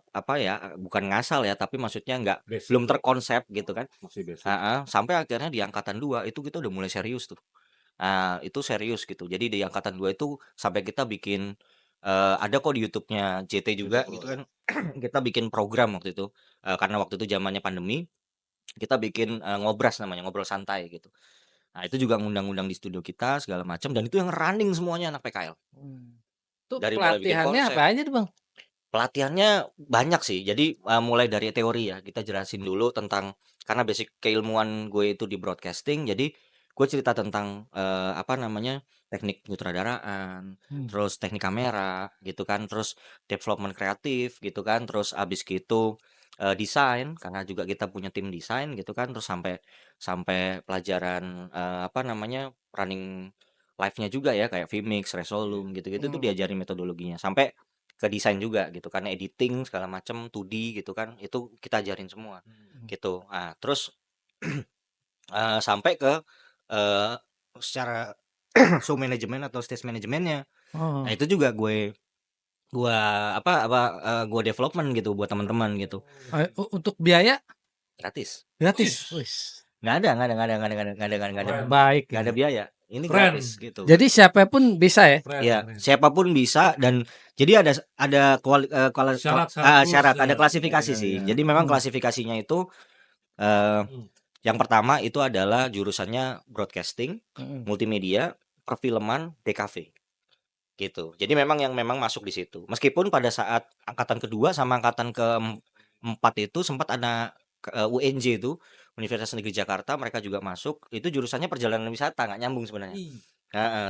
apa ya, bukan ngasal ya, tapi maksudnya Basic belum ya. terkonsep gitu kan. Masih basic. Sampai akhirnya di angkatan 2 itu kita udah mulai serius tuh. Nah, itu serius gitu. Jadi di angkatan 2 itu sampai kita bikin ada kok di YouTube-nya JT juga Betul. gitu kan. Kita bikin program waktu itu. Karena waktu itu zamannya pandemi, kita bikin ngobras namanya, ngobrol santai gitu. Nah, itu juga ngundang-undang di studio kita segala macam dan itu yang running semuanya anak PKL. Tuh Dari mulai bikin pelatihannya konsep. apa aja tuh, Bang? Pelatihannya banyak sih. Jadi mulai dari teori ya, kita jelasin dulu tentang karena basic keilmuan gue itu di broadcasting, jadi gue cerita tentang apa namanya, teknik penyutradaraan, terus teknik kamera gitu kan, terus development kreatif gitu kan, terus abis gitu desain karena juga kita punya tim desain gitu kan, terus sampai sampai pelajaran apa namanya, running live-nya juga ya kayak vMix, Resolume gitu-gitu tuh diajarin metodologinya. Sampai ke desain juga gitu kan, editing segala macam 2D gitu kan, itu kita ajarin semua gitu. Terus sampai ke secara show management atau stage manajemennya. Oh. Nah, itu juga gua gua development gitu buat teman-teman gitu. Untuk biaya Gratis. gratis. Wih. Wis. Nggak ada Baik nggak ada ini. biaya. Ini Keren. gratis gitu. Jadi siapapun bisa ya? Keren, Ya, keren. siapapun bisa dan jadi ada syarat, ada klasifikasi Iya, sih. iya. Jadi memang klasifikasinya itu eh, Hmm. yang pertama itu adalah jurusannya broadcasting, Mm. multimedia, perfilman, DKV. Gitu. Jadi memang yang memang masuk di situ. Meskipun pada saat angkatan kedua sama angkatan keempat itu sempat ada UNJ itu, Universitas Negeri Jakarta, mereka juga masuk. Itu jurusannya perjalanan wisata, nggak nyambung sebenarnya. Ih.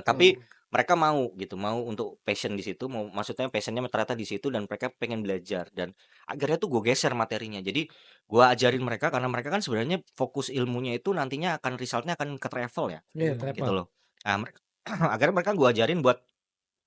Tapi mereka mau gitu, mau untuk passion di situ, mau maksudnya passionnya ternyata di situ dan mereka pengen belajar dan akhirnya tuh gue geser materinya. Jadi gue ajarin mereka karena mereka kan sebenarnya fokus ilmunya itu nantinya akan resultnya akan ke travel ya, Iya, gitu travel. loh. Akhirnya mereka gue ajarin buat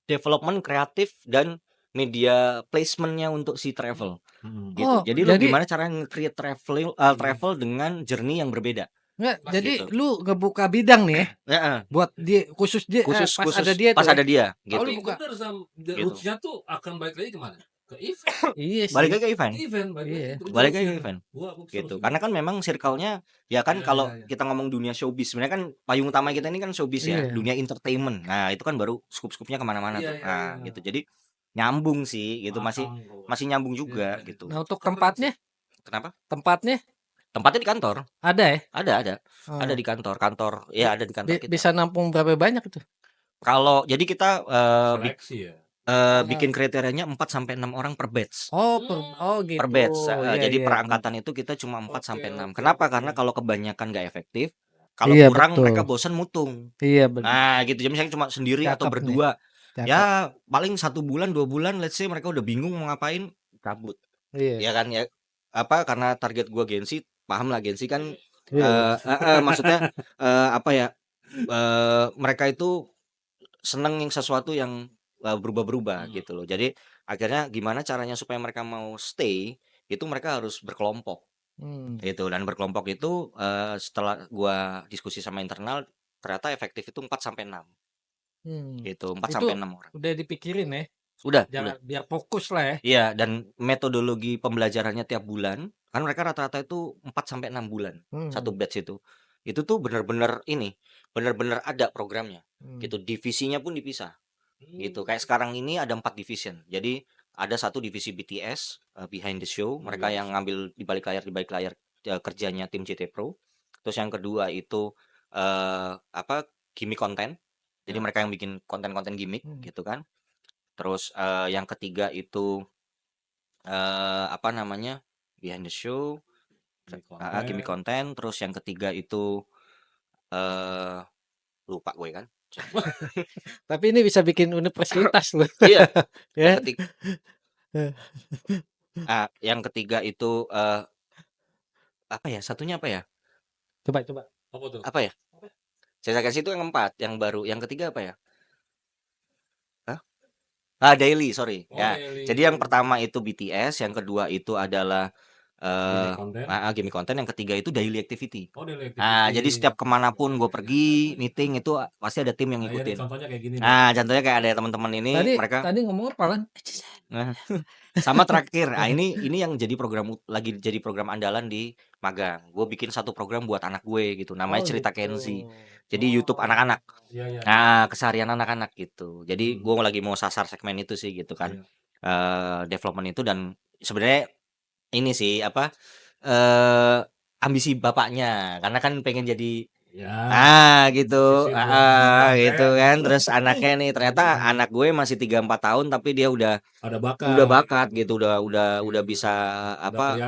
development kreatif dan media placementnya untuk si travel Hmm. gitu. Oh, Jadi lu jadi gimana cara nge-create travel dengan journey yang berbeda enggak, Mas, jadi gitu. lu ngebuka bidang nih ya Heeh. buat dia khusus dia Khusus pas khusus ada dia pas tuh ada ya. dia Oh, gitu. lu Tapi buka. bener Sam, Gitu. roots-nya tuh akan balik lagi kemana? Ke event. Iya Balik sih. lagi ke event. Event balik Iya. lagi. Balik lagi ke event. Gua Gitu. seru Karena kan memang circle-nya ya kan Iya, kalau iya, iya. kita ngomong dunia showbiz sebenarnya kan payung utama kita ini kan showbiz ya, Iya. dunia entertainment. Nah, itu kan baru scoop-scoopnya kemana-mana Iya, tuh. iya, Nah, iya. gitu. Jadi nyambung sih gitu, masih Paham, bro. masih nyambung Iya, juga iya. gitu. Nah, untuk tempatnya? Kenapa? Tempatnya Tempatnya di kantor. ada ya? Ada Oh. di kantor. Ya ada di kantor kita. Bisa nampung berapa banyak itu? Kalau jadi kita Seleksi ya. bikin kriterianya 4 sampai 6 orang per batch. Oh, gitu. Per batch. Iya, Jadi iya. per angkatan itu kita cuma 4 sampai 6. Oke, Kenapa? oke. Karena kalau kebanyakan nggak efektif, kalau Iya, kurang betul. mereka bosan mutung. Iya, benar. Nah, gitu. Jadi misalnya cuma sendiri atau Cakep nih. berdua. Cakep. Ya paling 1 bulan 2 bulan let's say mereka udah bingung mau ngapain, cabut. Iya. Ya kan ya apa karena target gua Gen-Z, paham lah Gen-Z kan Iya. maksudnya apa ya mereka itu seneng yang sesuatu yang berubah-berubah Hmm. gitu loh. Jadi akhirnya gimana caranya supaya mereka mau stay itu mereka harus berkelompok gitu dan berkelompok itu setelah gua diskusi sama internal ternyata efektif itu 4 sampai 6 gitu 4 sampai Itu 6 orang. udah dipikirin ya, Udah. jangan biar fokus lah ya. Iya, dan metodologi pembelajarannya tiap bulan, kan mereka rata-rata itu 4 sampai 6 bulan, satu batch itu. Itu tuh bener-bener ini, bener-bener ada programnya, gitu. Divisinya pun dipisah, gitu. Kayak sekarang ini ada 4 division. Jadi ada satu divisi BTS, behind the show, mereka yang ngambil di balik layar kerjanya tim JT Pro. Terus yang kedua itu apa gimmick konten. Jadi Ya. mereka yang bikin konten-konten gimmick gitu kan. Terus yang ketiga itu apa namanya behind the show, gimmick konten. Terus yang ketiga itu lupa gue kan. Tapi ini bisa bikin universitas loh. Iya. Ya. Yang ketiga itu apa ya? Satunya apa ya? Coba. Apa tuh? Apa ya? Saya kasih itu yang 4, yang baru. Yang ketiga apa ya? Daily, sorry. Oh, Ya. daily. Jadi yang pertama itu BTS, yang kedua itu adalah Gimmick konten. gimmick konten, yang ketiga itu daily activity. Oh, daily Jadi setiap kemanapun gue pergi meeting itu pasti ada tim yang Nah, ya, ngikutin. contohnya kayak gini. Contohnya kayak ada teman-teman ini mereka Tadi ngomong apa kan? sama terakhir. Ini yang jadi lagi jadi program andalan di magang. Gue bikin satu program buat anak gue gitu. Namanya Cerita Kenzi. Jadi YouTube anak-anak. Iya. Keseharian anak-anak gitu. Jadi gue lagi mau sasar segmen itu sih gitu kan. Development itu dan sebenarnya ini sih apa ambisi bapaknya karena kan pengen jadi gitu gitu kan. Terus anaknya nih ternyata anak gue masih 3-4 tahun tapi dia udah bakat gitu udah bisa apa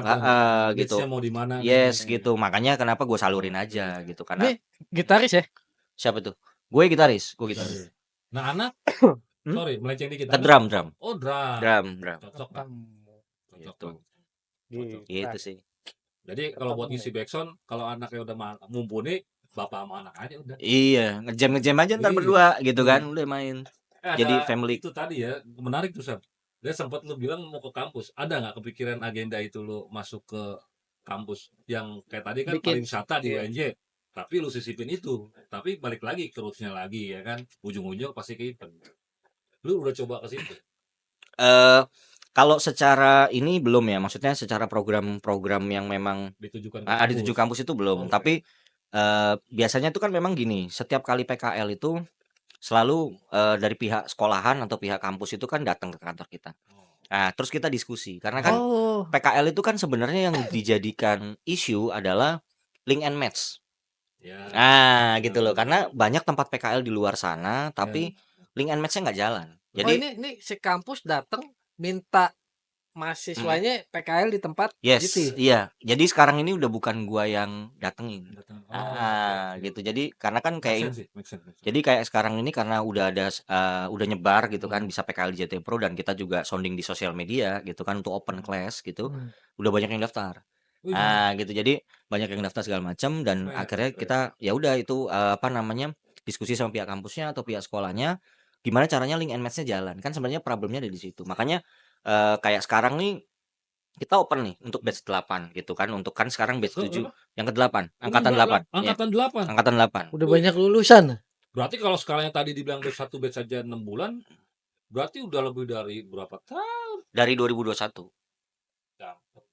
gitu mau di mana yes gitu makanya kenapa gue salurin aja gitu karena Ini gitaris ya? siapa tuh gue gitaris. Nah, anak sorry melenceng dikit. Drum Oh, drum. Cocok Pak. gitu sih. Jadi kalau buat ngisi backsound kalau anaknya udah mumpuni bapak sama anak aja udah. Iya, ngejam aja ntar berdua gitu kan, udah main. Jadi family. Itu tadi ya, menarik tuh Sam. Dia sempat lu bilang mau ke kampus. Ada nggak kepikiran agenda itu lu masuk ke kampus yang kayak tadi kan pariwisata di UNJ. Tapi lu sisipin itu. Tapi balik lagi ke roots-nya lagi ya kan. Ujung-ujung pasti ke event. Lu udah coba ke situ? Kalau secara ini belum ya, maksudnya secara program-program yang memang ditujukan dituju kampus itu belum. Tapi biasanya itu kan memang gini, setiap kali PKL itu selalu dari pihak sekolahan atau pihak kampus itu kan datang ke kantor kita. Terus kita diskusi karena kan PKL itu kan sebenarnya yang dijadikan isu adalah link and match. Gitu loh, karena banyak tempat PKL di luar sana tapi link and match-nya nggak jalan. Jadi ini si kampus datang minta mahasiswanya PKL di tempat yes, iya. Jadi sekarang ini udah bukan gua yang datengin. Gitu. Jadi karena kan kayak jadi kayak sekarang ini karena udah ada udah nyebar gitu kan bisa PKL di JT Pro dan kita juga sounding di sosial media gitu kan untuk open class gitu. Udah banyak yang daftar. Gitu. Jadi banyak yang daftar segala macam dan akhirnya kita ya udah itu apa namanya diskusi sama pihak kampusnya atau pihak sekolahnya gimana caranya link and match-nya jalan. Kan sebenarnya problemnya ada di situ. Makanya kayak sekarang nih kita open nih untuk batch 8 gitu kan. Untuk kan sekarang batch 7 yang ke-8, angkatan 8. Angkatan 8. Udah banyak lulusan. Berarti kalau skalanya tadi dibilang batch 1 batch saja 6 bulan, berarti udah lebih dari berapa tahun? Dari 2021.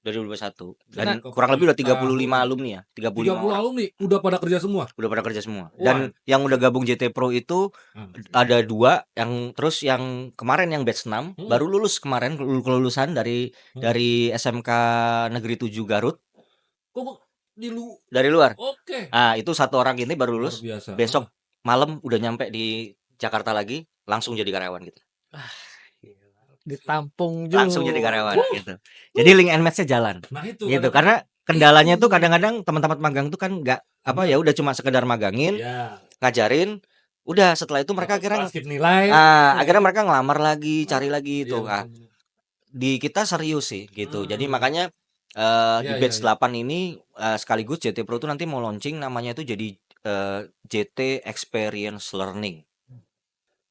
2021 dan kurang lebih udah 35 alumni ya, 35 alumni udah pada kerja semua. Dan yang udah gabung JT Pro itu ada 2 yang terus yang kemarin yang batch 6 baru lulus kemarin kelulusan dari SMK Negeri 7 Garut. Dari luar. Oke. Itu satu orang ini baru lulus. Besok malam udah nyampe di Jakarta lagi, langsung jadi karyawan gitu. Ditampung juga. Langsung jadi karyawan gitu. Jadi link and match-nya jalan. Nah, itu gitu. Karena kendalanya tuh kadang-kadang teman-teman magang tuh kan nggak apa ya udah cuma sekedar magangin, ngajarin, Udah setelah itu mereka Dapat akhirnya scholarship nilai. akhirnya mereka ngelamar lagi, cari lagi Iya itu. betul. Di kita serius sih gitu. Jadi Hmm. makanya di Iya iya batch iya. 8 ini sekaligus JT Pro tuh nanti mau launching namanya itu jadi JT Experience Learning.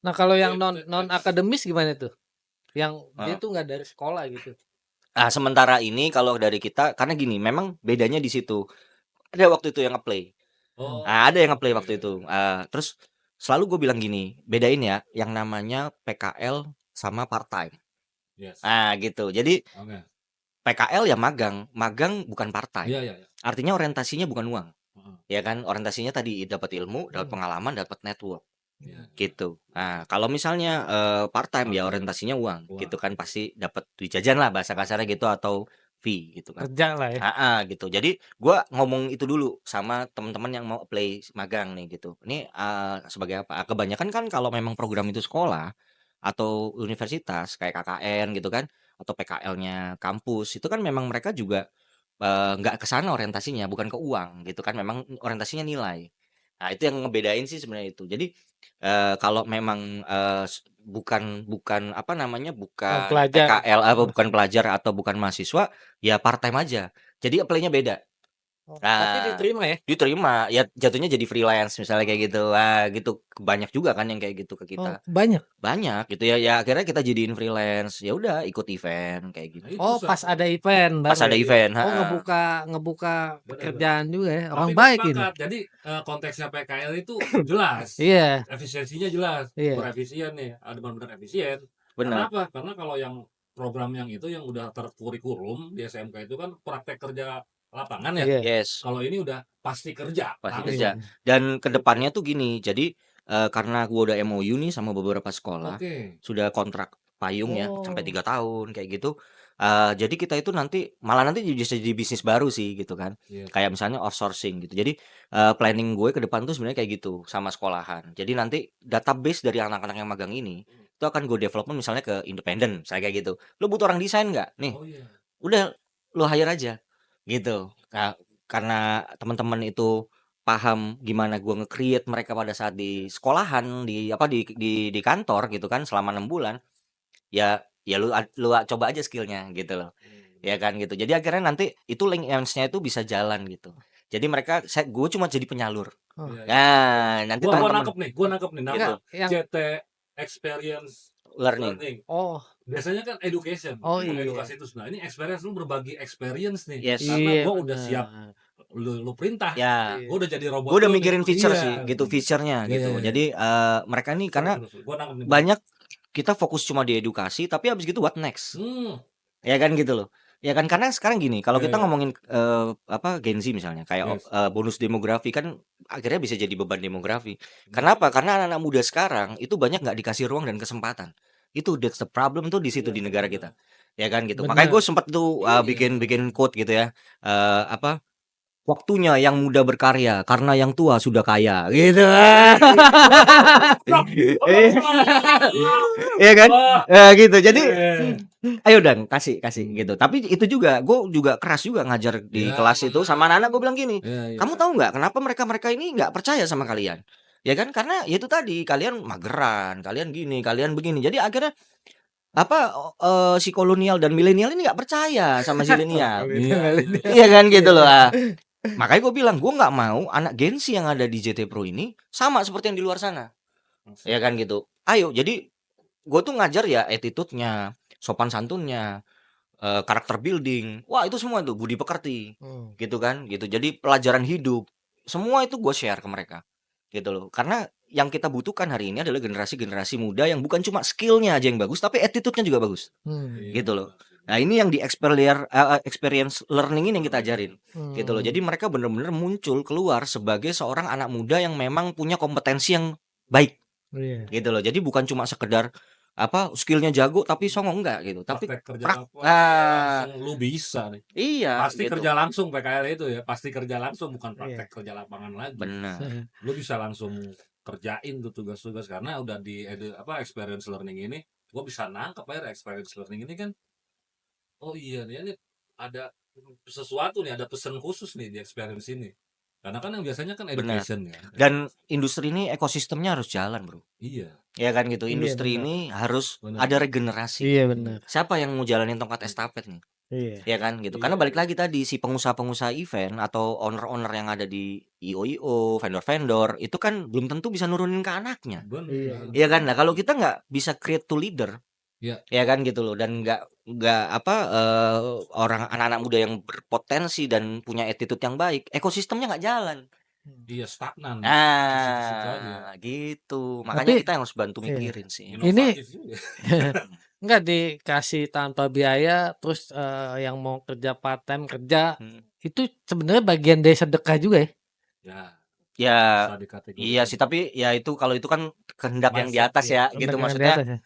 Nah, kalau yang non JTX. akademis gimana tuh? Yang dia Heeh. tuh nggak dari sekolah gitu. Sementara ini kalau dari kita karena gini, memang bedanya di situ. Ada waktu itu yang nge-play. Hmm. Ada yang nge-play Oke. waktu itu. Terus selalu gue bilang gini, bedain ya yang namanya PKL sama part-time. Yes. Gitu. Jadi Oke. PKL ya magang, magang bukan part-time. Iya iya iya. Artinya orientasinya bukan uang. Heeh. Ya kan, orientasinya tadi dapat ilmu, dapat Hmm. pengalaman, dapat network Iya. gitu. Kalau misalnya part-time ya Part-time. orientasinya uang Uang. gitu kan, pasti dapat duit jajan lah bahasa kasarnya gitu atau fee gitu kan. Kerja lah ya. Gitu. Jadi gua ngomong itu dulu sama teman-teman yang mau apply magang nih gitu. Ini sebagai apa? Kebanyakan kan kalau memang program itu sekolah atau universitas kayak KKN gitu kan atau PKL-nya kampus itu kan memang mereka juga nggak ke sana orientasinya, bukan ke uang gitu kan, memang orientasinya nilai. Nah, itu yang ngebedain sih sebenarnya itu. Jadi kalau memang bukan bukan apa namanya, bukan Pelajar. PKL apa Oh. bukan pelajar atau bukan mahasiswa, ya part-time aja. Jadi apply-nya beda. Tapi Nah, diterima ya? diterima, ya jatuhnya jadi freelance misalnya kayak gitu. Gitu, banyak juga kan yang kayak gitu ke Oh, kita. banyak. Banyak gitu ya, ya akhirnya kita jadiin freelance, ya udah ikut event kayak Nah gitu. itu Oh, pas ada event Pas baru ada ya? event, Oh, heeh. ngebuka benar benar. pekerjaan juga ya. Tapi Orang gue baik ini. sepakat. Jadi konteksnya PKL itu jelas. Iya, Efisiensinya jelas. iya. Berefisien nih. Ada benar-benar efisien. Benar. Kenapa? Karena kalau yang program yang itu yang udah terkurikulum di SMK itu kan praktek kerja lapangan ya. Iya. Yes, Kalau ini udah pasti kerja pasti langsung. kerja. Iya. Dan kedepannya tuh gini, jadi karena gua udah MOU nih sama beberapa sekolah, Oke. sudah kontrak payung ya sampai Oh. 3 tahun kayak gitu. Jadi kita itu nanti malah nanti bisa jadi bisnis baru sih gitu kan. Iya. Kayak misalnya outsourcing gitu. Jadi planning gue ke depan tuh sebenarnya kayak gitu sama sekolahan. Jadi nanti database dari anak-anak yang magang ini itu akan gue development misalnya ke independen, misalnya kayak gitu. Lu butuh orang desain nggak? Nih, Oh iya. udah lu hire aja gitu. Karena teman-teman itu paham gimana gua nge-create mereka pada saat di sekolahan, di apa di kantor gitu kan selama 6 bulan, ya lu coba aja skillnya gitu loh. Ya kan gitu. Jadi akhirnya nanti itu link nya itu bisa jalan gitu. Jadi gue cuma jadi penyalur. Oh. Iya, iya. Nah, nanti Gua teman-teman nangkep nih nama gitu, Yang JT Experience learning. Learning. oh, Biasanya kan education, oh iya. edukasi itu. Nah, ini experience lu berbagi experience nih. Yes. Karena Iya, gua udah benar. siap lu perintah. Ya, Iya. Gua udah jadi robot gue udah lu nih. mikirin feature Iya. sih gitu, feature-nya Iya, gitu. iya, iya. Jadi mereka nih karena Terus, gua nangkep nih. Bang. banyak kita fokus cuma di edukasi, tapi habis gitu what next? Ya kan gitu loh. Ya kan karena sekarang gini, kalau Iya, kita iya. ngomongin Gen Z misalnya kayak Yes. bonus demografi kan akhirnya bisa jadi beban demografi. Kenapa? Karena anak-anak muda sekarang itu banyak nggak dikasih ruang dan kesempatan. Itu that's the problem tuh di situ Iya, di negara benar. kita. Ya kan gitu. Makanya gue Benar. sempat tuh Iya. bikin quote gitu ya. Waktunya yang muda berkarya karena yang tua sudah kaya gitu. Iya kan? Gitu. Jadi ayo Dan kasih gitu. Tapi itu juga gue juga keras juga ngajar di Ya, kelas itu sama anak-anak gue bilang gini, Iya, iya. kamu tahu nggak kenapa mereka ini nggak percaya sama kalian? Ya kan karena ya itu tadi kalian mageran, kalian gini, kalian begini. Jadi akhirnya si kolonial dan milenial ini nggak percaya sama zilenial. Iya, Iya kan gitu loh. Makanya gue bilang gue nggak mau anak Gen Z yang ada di JT Pro ini sama seperti yang di luar sana. Ya kan gitu. Ayo, jadi gue tuh ngajar ya attitude-nya, sopan santunnya, karakter building. Wah, itu semua tuh budi pekerti. Gitu kan, gitu. Jadi pelajaran hidup. Semua itu gue share ke mereka. Gitu loh. Karena yang kita butuhkan hari ini adalah generasi-generasi muda yang bukan cuma skill-nya aja yang bagus, tapi attitude-nya juga bagus. Iya, Gitu loh. Nah, ini yang di experience learning ini yang kita ajarin. Gitu loh. Jadi mereka benar-benar muncul keluar sebagai seorang anak muda yang memang punya kompetensi yang baik. Iya. Gitu loh. Jadi bukan cuma sekedar skillnya jago tapi songong enggak gitu. Tapi praktek kerja prak- apa ah, langsung lu bisa nih. iya Pasti gitu. kerja langsung PKL itu ya, pasti kerja langsung bukan praktek kerja lapangan lagi. Benar. Lu bisa langsung kerjain tuh tugas-tugas karena udah di experience learning ini, gua bisa nangkep aja experience learning ini kan. Oh iya nih, ini ada sesuatu nih, ada pesan khusus nih di experience ini. Karena kan yang biasanya kan Benar. education ya. Dan industri ini ekosistemnya harus jalan, Bro. Iya, Ya kan gitu. Iya, Industri benar. ini harus benar. ada regenerasi. Iya, benar. Siapa yang mau jalanin tongkat estafet nih? Iya. Ya kan gitu. Iya, Karena balik iya. lagi tadi si pengusaha-pengusaha event atau owner-owner yang ada di IO-IO, vendor-vendor itu kan belum tentu bisa nurunin ke anaknya. Iya. Benar. Iya kan? Nah, kalau kita nggak bisa create to leader, Iya. ya kan gitu loh, dan nggak apa orang anak-anak muda yang berpotensi dan punya attitude yang baik, ekosistemnya nggak jalan. Iya, stagnan. Situ-situ aja. Nah, gitu. Makanya Tapi kita yang harus bantu iya. mikirin sih. Ini Inovatif juga. enggak dikasih tanpa biaya terus yang mau kerja part time kerja Hmm. itu sebenarnya bagian dari sedekah juga ya. Ya, Ya, bisa dikategorikan. iya sih, tapi ya itu kalau itu kan kehendak yang di Mindset, atas iya. ya, gitu Sedekah yang di maksudnya. atas ya.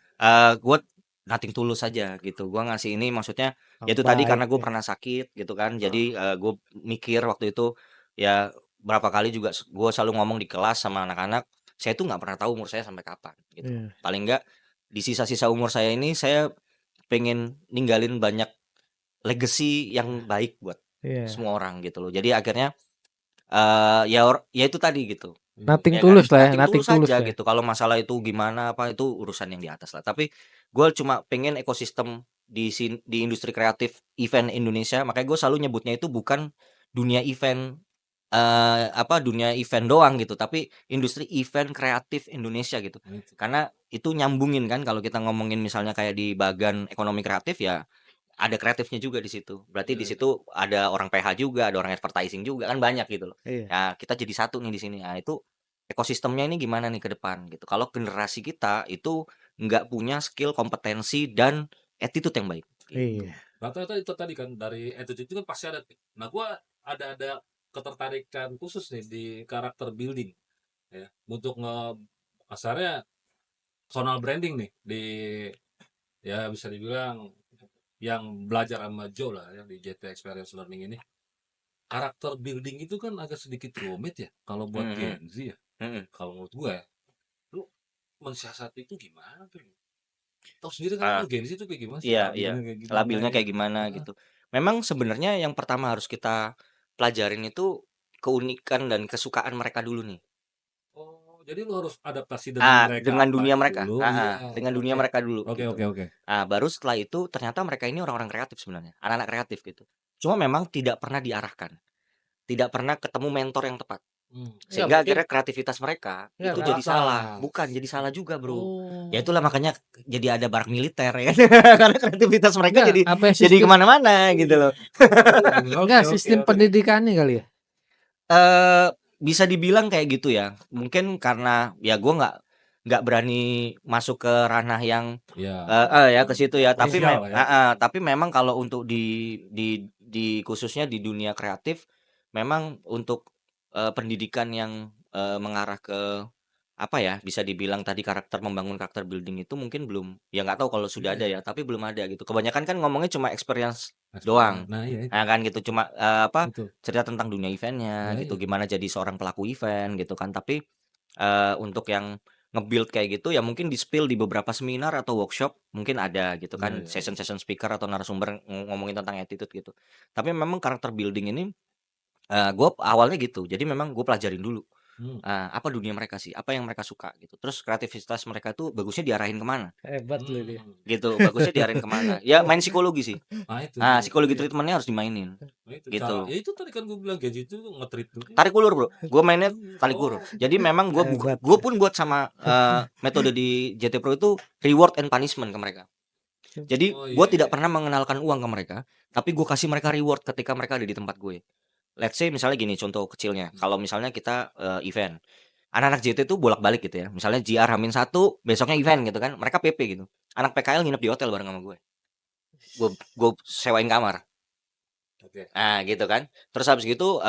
Gue nothing tulus saja gitu. Gue ngasih ini maksudnya Oh, ya itu tadi karena baik gue ya. pernah sakit gitu kan. Jadi gue mikir waktu itu ya berapa kali juga gue selalu ngomong di kelas sama anak-anak, saya tuh nggak pernah tahu umur saya sampai kapan gitu. Iya. Paling nggak di sisa-sisa umur saya ini saya pengen ninggalin banyak legacy yang baik buat Iya. semua orang gitu loh. Jadi akhirnya ya itu tadi gitu. Nothing Ya kan, tulus lah ya, nothing nothing tulus tulus aja ya. gitu. Kalau masalah itu gimana apa itu urusan yang di atas lah. Tapi gue cuma pengen ekosistem di industri kreatif event Indonesia. Makanya gue selalu nyebutnya itu bukan dunia event dunia event doang gitu, tapi industri event kreatif Indonesia gitu. Itu. Karena itu nyambungin kan kalau kita ngomongin misalnya kayak di bagian ekonomi kreatif ya ada kreatifnya juga di situ. Berarti di Iya, iya. situ ada orang PH juga, ada orang advertising juga kan banyak gitu loh. Iya. Ya kita jadi satu nih di sini. Nah itu ekosistemnya ini gimana nih ke depan gitu. Kalau generasi kita itu nggak punya skill, kompetensi dan attitude yang baik. Gitu. Iya. Rata-rata itu tadi kan dari attitude itu kan pasti ada. Nah, gua ada ketertarikan khusus nih di karakter building ya. Untuk kasarnya personal branding nih di ya bisa dibilang yang belajar sama Joe lah ya di JT Experience Learning ini. Karakter building itu kan agak sedikit rumit ya kalau buat Mhm. Gen Z ya. Mhm. Kalau menurut gua ya, lu mensiasati itu gimana tuh? Tahu sendiri kan Ah, lu Gen Z itu kayak gimana sih? iya, Labilnya iya. kayak gimana Labilnya ya? kayak gimana Heeh. gitu. Memang sebenarnya yang pertama harus kita pelajarin itu keunikan dan kesukaan mereka dulu nih. Oh, jadi lu harus adaptasi dengan mereka Dengan apa dunia mereka. dulu? Iya, Dengan dunia oke. mereka dulu Oke, gitu. oke, oke. Baru setelah itu ternyata mereka ini orang-orang kreatif sebenarnya, anak-anak kreatif gitu. Cuma memang tidak pernah diarahkan, tidak pernah ketemu mentor yang tepat. Enggak Sehingga mungkin akhirnya kreativitas mereka enggak itu jadi gatal. salah, bukan jadi salah juga, Bro. Ya Oh. itulah makanya jadi ada barak militer ya kan. Karena kreativitas mereka Enggak, jadi apa jadi sistem kemana-mana gitu loh. enggak sistem pendidikannya kali ya? Bisa dibilang kayak gitu ya. Mungkin karena ya gue nggak berani masuk ke ranah yang Ya, ya ke situ ya. Tapi sosial lah ya. tapi memang kalau untuk di khususnya di dunia kreatif, memang untuk pendidikan yang mengarah ke apa ya, bisa dibilang tadi membangun karakter building itu mungkin belum, ya nggak tahu kalau sudah ada Iya, ya, tapi belum ada gitu. Kebanyakan kan ngomongnya cuma experience doang. eksperimen. Nah, iya itu. Nah kan gitu cuma Betul. cerita tentang dunia eventnya Nah, gitu, iya. gimana jadi seorang pelaku event gitu kan. Tapi untuk yang nge-build kayak gitu ya mungkin di-spill di beberapa seminar atau workshop mungkin ada gitu Iya, kan, iya. session-session speaker atau narasumber ngomongin tentang attitude gitu. Tapi memang karakter building ini gue awalnya gitu. Jadi memang gue pelajarin dulu. Apa dunia mereka sih? Apa yang mereka suka gitu. Terus kreativitas mereka tuh bagusnya diarahin kemana? Hebat lu dia. Gitu. Bagusnya diarahin kemana? Ya main psikologi sih. Nah, itu. Psikologi Iya. treatmentnya harus dimainin. Nah, itu Gitu. cara. Ya itu tadi kan gue bilang Gen Z itu nge-treat dulu. Tarik ulur, Bro. Gue mainnya tarik ulur. Jadi memang gue Hebat. pun buat sama metode di JT Pro itu reward and punishment ke mereka. Jadi Oh, gue iya, tidak iya. pernah mengenalkan uang ke mereka, tapi gue kasih mereka reward ketika mereka ada di tempat gue. Let's say misalnya gini contoh kecilnya. Kalau misalnya kita event, anak-anak JT tuh bolak-balik gitu ya. Misalnya JR H-1 besoknya event gitu kan, mereka PP gitu. Anak PKL nginep di hotel bareng sama gue. Gue sewain kamar. Oke. Gitu kan. Terus habis gitu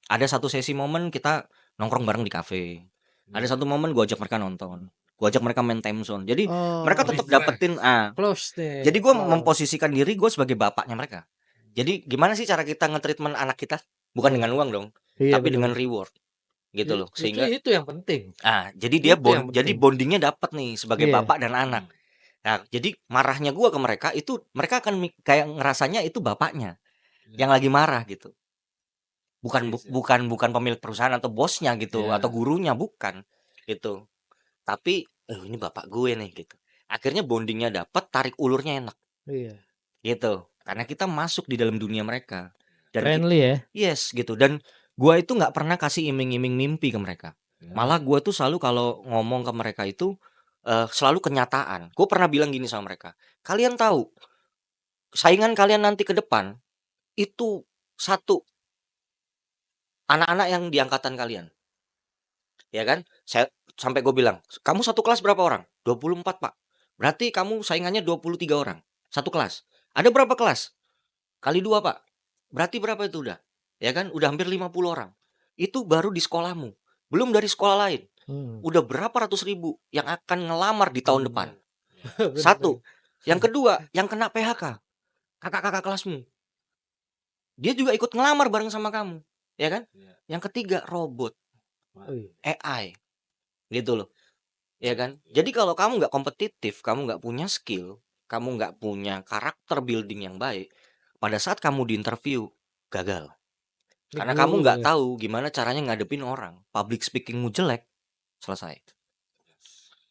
ada satu sesi momen kita nongkrong bareng di kafe. Ada satu momen gue ajak mereka nonton. Gue ajak mereka main time zone. Jadi mereka tetap refresh. dapetin Close deh. jadi gue Close. memposisikan diri gue sebagai bapaknya mereka. Jadi gimana sih cara kita nge-treatment anak kita? Bukan dengan uang dong, Iya, tapi bener. dengan reward. Gitu loh. Justru Sehingga itu yang penting. jadi dia Itu yang jadi penting. bondingnya dapat nih sebagai Iya. bapak dan anak. Nah, jadi marahnya gue ke mereka itu mereka akan kayak ngerasanya itu bapaknya yang lagi marah gitu. bukan Iya. bukan pemilik perusahaan atau bosnya gitu Iya. atau gurunya, bukan gitu. Tapi ini bapak gue nih gitu. Akhirnya bondingnya dapat, tarik ulurnya enak Iya. gitu. Karena Iya. kita masuk di dalam dunia mereka dan Friendly ya. yes gitu. Dan gua itu nggak pernah kasih iming-iming mimpi ke mereka. Ya. Malah gua tuh selalu kalau ngomong ke mereka itu selalu kenyataan. Gue pernah bilang gini sama mereka, kalian tahu saingan kalian nanti ke depan itu satu anak-anak yang di angkatan kalian, ya kan? Saya sampai gue bilang, kamu satu kelas berapa orang? 24 pak. Berarti kamu saingannya 23 orang satu kelas. Ada berapa kelas? Kali 2 pak. Berarti berapa itu udah? Ya kan? Udah hampir 50 orang. Itu baru di sekolahmu. Belum dari sekolah lain. Udah berapa ratus ribu yang akan ngelamar di tahun depan. Bener. Satu. Yang kedua, yang kena PHK. Kakak-kakak kelasmu. Dia juga ikut ngelamar bareng sama kamu. Ya kan? Iya. Yang ketiga, robot. Oh, iya. AI. Gitu loh. Ya kan? Jadi kalau kamu nggak kompetitif, kamu nggak punya skill, kamu nggak punya karakter building yang baik, pada saat kamu di interview, gagal. Ini Karena kamu guru nggak ya. tahu gimana caranya ngadepin orang. Public speakingmu jelek, selesai.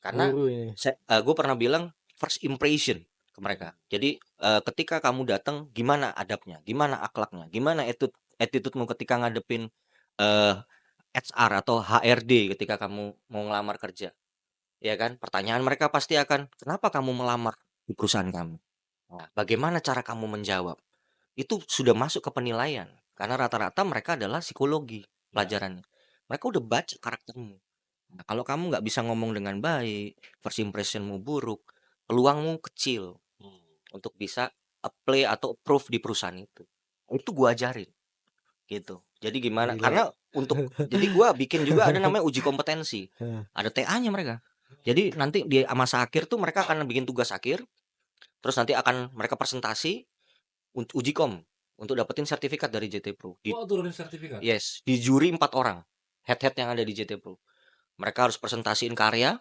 Karena Guru ini. gue pernah bilang first impression ke mereka. Jadi ketika kamu datang, gimana adabnya, gimana akhlaknya, gimana attitude-mu ketika ngadepin HR atau HRD ketika kamu mau ngelamar kerja. Ya kan? Pertanyaan mereka pasti akan, kenapa kamu melamar di perusahaan kami? Nah, bagaimana cara kamu menjawab? Itu sudah masuk ke penilaian. Karena rata-rata mereka adalah psikologi pelajarannya. Mereka udah baca karaktermu. Nah, kalau kamu nggak bisa ngomong dengan baik, first impressionmu buruk, peluangmu kecil untuk bisa apply atau approve di perusahaan itu. Itu gua ajarin gitu. Jadi gimana? Gila. Karena jadi gua bikin juga ada namanya uji kompetensi. Ada TA-nya mereka. Jadi nanti di masa akhir tuh mereka akan bikin tugas akhir, terus nanti akan mereka presentasi uji kom untuk dapetin sertifikat dari JT Pro. Oh, turunin sertifikat. Yes, di juri 4 orang head yang ada di JT Pro. Mereka harus presentasiin karya.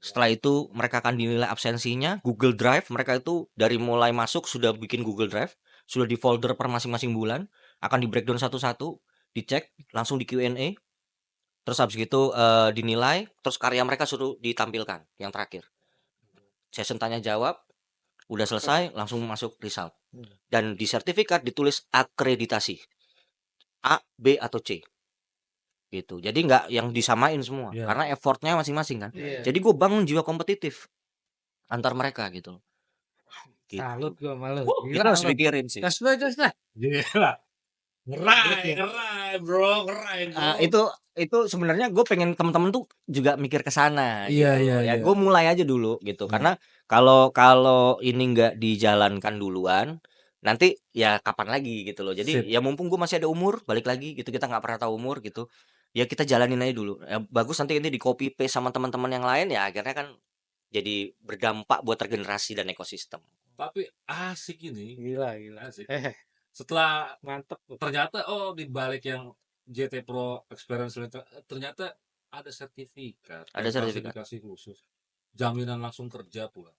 Setelah itu mereka akan dinilai absensinya. Google Drive, mereka itu dari mulai masuk sudah bikin Google Drive, sudah di folder per masing-masing bulan, akan di breakdown satu-satu, dicek, langsung di Q&A. Terus habis gitu dinilai, terus karya mereka suruh ditampilkan yang terakhir. Session tanya jawab, udah selesai, langsung masuk result. Dan di sertifikat ditulis akreditasi. A, B, atau C. Gitu. Jadi nggak yang disamain semua, Iya. karena effortnya masing-masing kan. Iya. Jadi gue bangun jiwa kompetitif antar mereka gitu. Gitu. Salut gua malu. Kita harus pikirin sih. Gas dah. Gila. Ngerai, bro, ngerai, bro. Itu sebenarnya gue pengen temen-temen tuh juga mikir ke sana. Iya, gitu. iya, Ya iya. gue mulai aja dulu gitu. Iya. Karena kalau ini nggak dijalankan duluan, nanti ya kapan lagi gitu loh. Jadi Sip. ya mumpung gue masih ada umur, balik lagi gitu, kita nggak pernah tahu umur gitu. Ya kita jalanin aja dulu. Ya, bagus nanti ini di copy paste sama teman-teman yang lain, ya akhirnya kan jadi berdampak buat regenerasi dan ekosistem. Tapi asik ini. Gila. Asik. Setelah Mantep. ternyata di balik yang JT Pro Experience Letter, ternyata ada sertifikat. Ada dan sertifikat. klasifikasi khusus. Jaminan langsung kerja pula.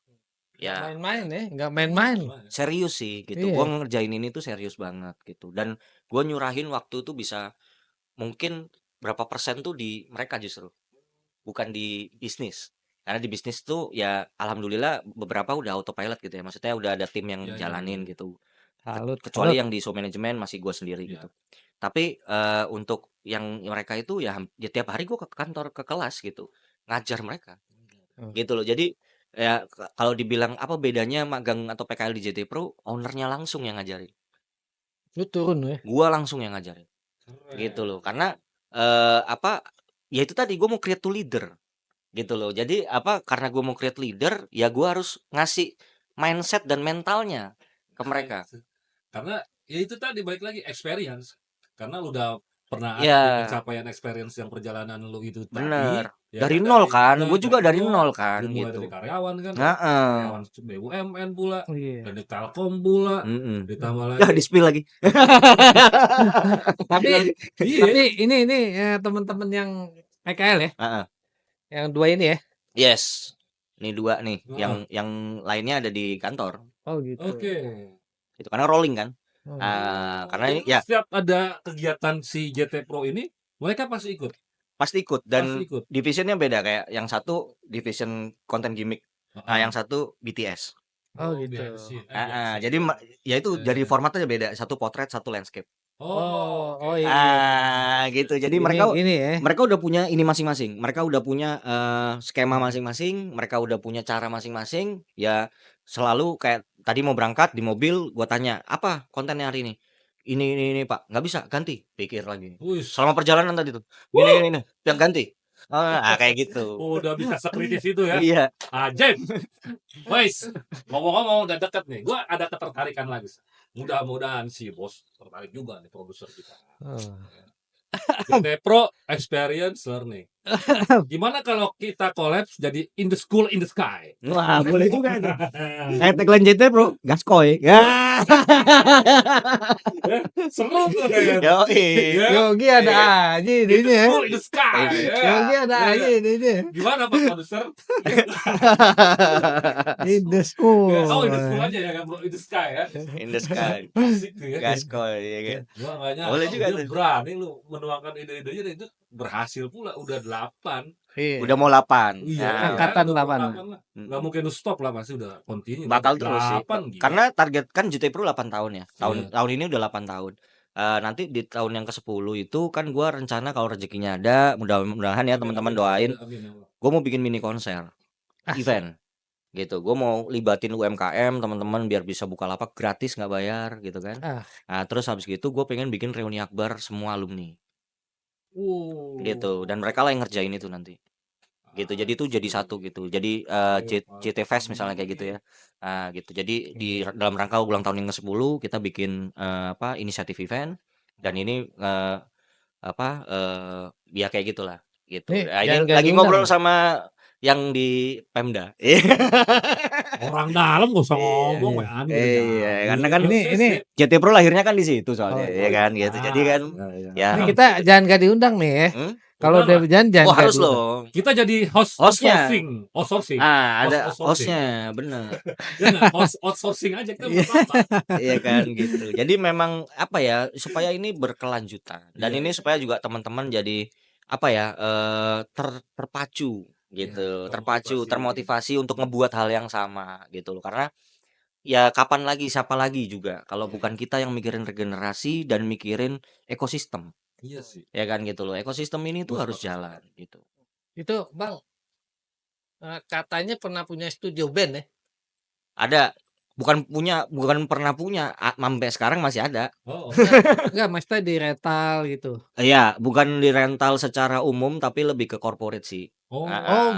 Ya Main-main ya, nggak main-main. serius sih gitu. Iya. Gue ngerjain ini tuh serius banget gitu. Dan gue nyurahin waktu itu bisa mungkin berapa persen tuh di mereka justru, bukan di bisnis. Karena di bisnis tuh ya alhamdulillah beberapa udah autopilot gitu ya. Maksudnya udah ada tim yang Iya, iya, jalanin iya. gitu. Salut. Kecuali yang di show management masih gue sendiri Iya. gitu. Tapi untuk yang mereka itu ya tiap hari gue ke kantor, ke kelas gitu, ngajar mereka gitu loh. Jadi ya kalau dibilang apa bedanya magang atau PKL di JT Pro, ownernya langsung yang ngajarin, Lu turun ya. gue langsung yang ngajarin gitu loh. Karena apa ya itu tadi gue mau create to leader gitu loh. Jadi apa, karena gue mau create leader ya gue harus ngasih mindset dan mentalnya ke mereka. Karena ya itu tadi balik lagi experience. Karena lu udah pernah ada Ya pencapaian experience yang perjalanan lu itu tadi. bener, Ya dari kan, nol kan, ya, gue juga dari nol Lu kan mulai gitu. dari karyawan kan, Heeh. karyawan BUMN pula, Iya. dan di Telkom pula, Mm-mm. ditambah Ya lagi. di spill lagi. Tapi Iya. tapi ini teman-teman yang PKL ya, Heeh. yang dua ini ya. Yes, ini 2 nih, Heeh. yang lainnya ada di kantor. Oh gitu. Oke. Itu karena rolling kan. Karena ini Jadi ya setiap ada kegiatan si JT Pro ini, mereka pasti ikut? pasti ikut Pasti dan ikut? divisionnya beda, kayak yang satu division konten gimmick, Heeh. yang satu BTS. Oh gitu. behind the scene. Jadi ya itu Ya, jadi ya. formatnya beda, satu potret, satu landscape. Oh, oke. oh iya. Gitu. Jadi Ini ya. mereka udah punya ini masing-masing. Mereka udah punya skema Hmm. masing-masing, mereka udah punya cara masing-masing. Ya selalu kayak tadi mau berangkat di mobil, gua tanya, "Apa kontennya hari ini?" Ini, Pak. Nggak bisa, ganti. Pikir lagi. Wis. Selama perjalanan tadi tuh. Ini. Yang ganti. Kayak gitu. Udah bisa sekritis itu ya. Iya. Ajaib. Wes, ngomong-ngomong udah deket nih, gua ada ketertarikan lagi. Mudah-mudahan si bos tertarik juga nih, produser kita. JT Pro Experience Learning. Gimana kalau kita collapse jadi in the school in the sky? Wah, boleh juga itu. Tagline JT Bro, gaskoy. Ya. Seru tuh kayaknya. Yoi. Ya, Yogi ada aja in ini the ya. school in the sky. Ya. Yogi ada Ya, aja ya. ini. Gimana Pak Produser? In the school. Oh, in the school aja ya kan bro, in the sky ya. In the sky. Asik tuh ya. Gaskoy ya kan. Gua nggak nyangka Boleh juga dia tuh. berani lu menuangkan ide-idenya dan itu berhasil pula udah 8. Iya. Udah mau 8. Iya, Nah, Angkatan udah 8. 8 lah. Nggak mungkin lu stop lah, pasti udah continue. bakal terus sih. 8 gila. Karena target kan JT Pro 8 tahun ya. Iya. Tahun ini udah 8 tahun. Nanti di tahun yang ke-10 itu kan gua rencana kalau rezekinya ada, mudah-mudahan ya teman-teman doain, Amin, ya Allah. gua mau bikin mini konser, event. Gitu. Gua mau libatin UMKM teman-teman biar bisa buka lapak gratis nggak bayar gitu kan. Ah. Nah, terus habis gitu gue pengen bikin reuni akbar semua alumni gitu, dan mereka lah yang ngerjain itu nanti gitu. Jadi itu jadi satu gitu. Jadi JT Fest misalnya kayak gitu ya. Nah, gitu. Jadi di dalam rangka ulang tahun yang ke-10 kita bikin inisiatif event, dan ini ya kayak gitulah gitu. Nih, Nah, jangan ini lagi diundang ngobrol nih. sama yang di Pemda. Orang dalam gak usah ngomong, Iya. Iya, karena kan Ini JT Pro lahirnya kan di situ soalnya, Oh, ya kan gitu. Jadi kan ya. ini kita jangan gak diundang nih ya. Kalau Udah udah jangan Oh, gak harus diundang. loh. kita jadi Hostnya. outsourcing. Ada Outsourcing. hostnya, bener. Jangan, outsourcing aja kita buat apa? Iya kan gitu. Jadi memang apa ya, supaya ini berkelanjutan, dan Iya, ini iya. supaya juga teman-teman jadi apa ya, terpacu gitu, Iya, termotivasi untuk ngebuat hal yang sama gitu loh. Karena ya kapan lagi, siapa lagi juga kalau bukan kita yang mikirin regenerasi dan mikirin ekosistem. Iya sih. Ya kan gitu loh. Ekosistem ini tuh Gua harus sepakat. jalan gitu. Itu Bang, katanya pernah punya studio band ya? Ada, bukan pernah punya, sampai sekarang masih ada. Oh, Enggak, maksudnya di rental gitu. Iya, bukan di rental secara umum tapi lebih ke corporate sih. oh,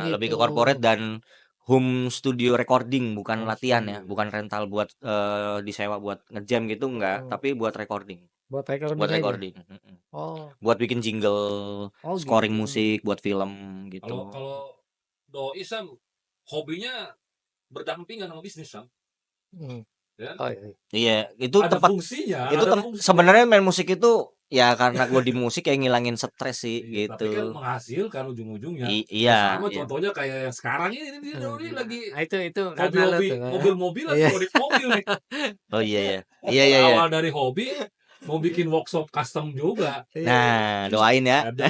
Lebih ke gitu. corporate dan home studio recording, bukan Oh, latihan ya, studio. bukan rental buat disewa buat ngejam gitu enggak, tapi buat recording. Buat recording Buat aja. recording. Oh, Buat bikin jingle, oh scoring gitu. musik buat film Kalau gitu. kalau doi Sam hobinya berdampingan sama bisnis Sam. Hmm. Ya. Oh iya. Iya, itu Ada tempat fungsinya. itu ada fungsinya. sebenarnya main musik itu ya karena gue di musik kayak ngilangin stres sih Iya, tapi kan gitu. menghasilkan ujung-ujungnya. Iya, Sama iya. contohnya kayak yang sekarang ini dia doi lagi Nah, itu karena lo hobi tuh. mobil-mobilan, Iya. modif mobil nih. Oh iya ya. Iya iya iya. Awal dari hobi mau bikin workshop custom juga. Nah, doain ya. Ada.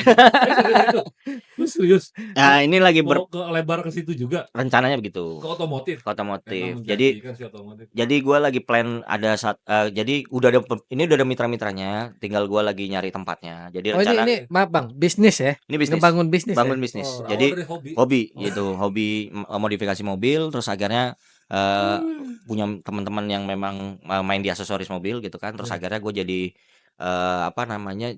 Lu serius? Nah, ini lagi Mau ke lebar ke situ juga rencananya begitu. ke otomotif. Ke otomotif. Emang Jadi menjanjikan si otomotif. gue lagi plan ada jadi udah ada mitra-mitranya, tinggal gue lagi nyari tempatnya. Jadi Oh rencana ini maaf Bang, bisnis ya? ini bisnis. Ngebangun bisnis. Bangun ya? bisnis. Oh. Jadi Awal dari hobi. hobi gitu, hobi modifikasi mobil, terus akhirnya punya teman-teman yang memang main di aksesoris mobil gitu kan, terus akhirnya gue jadi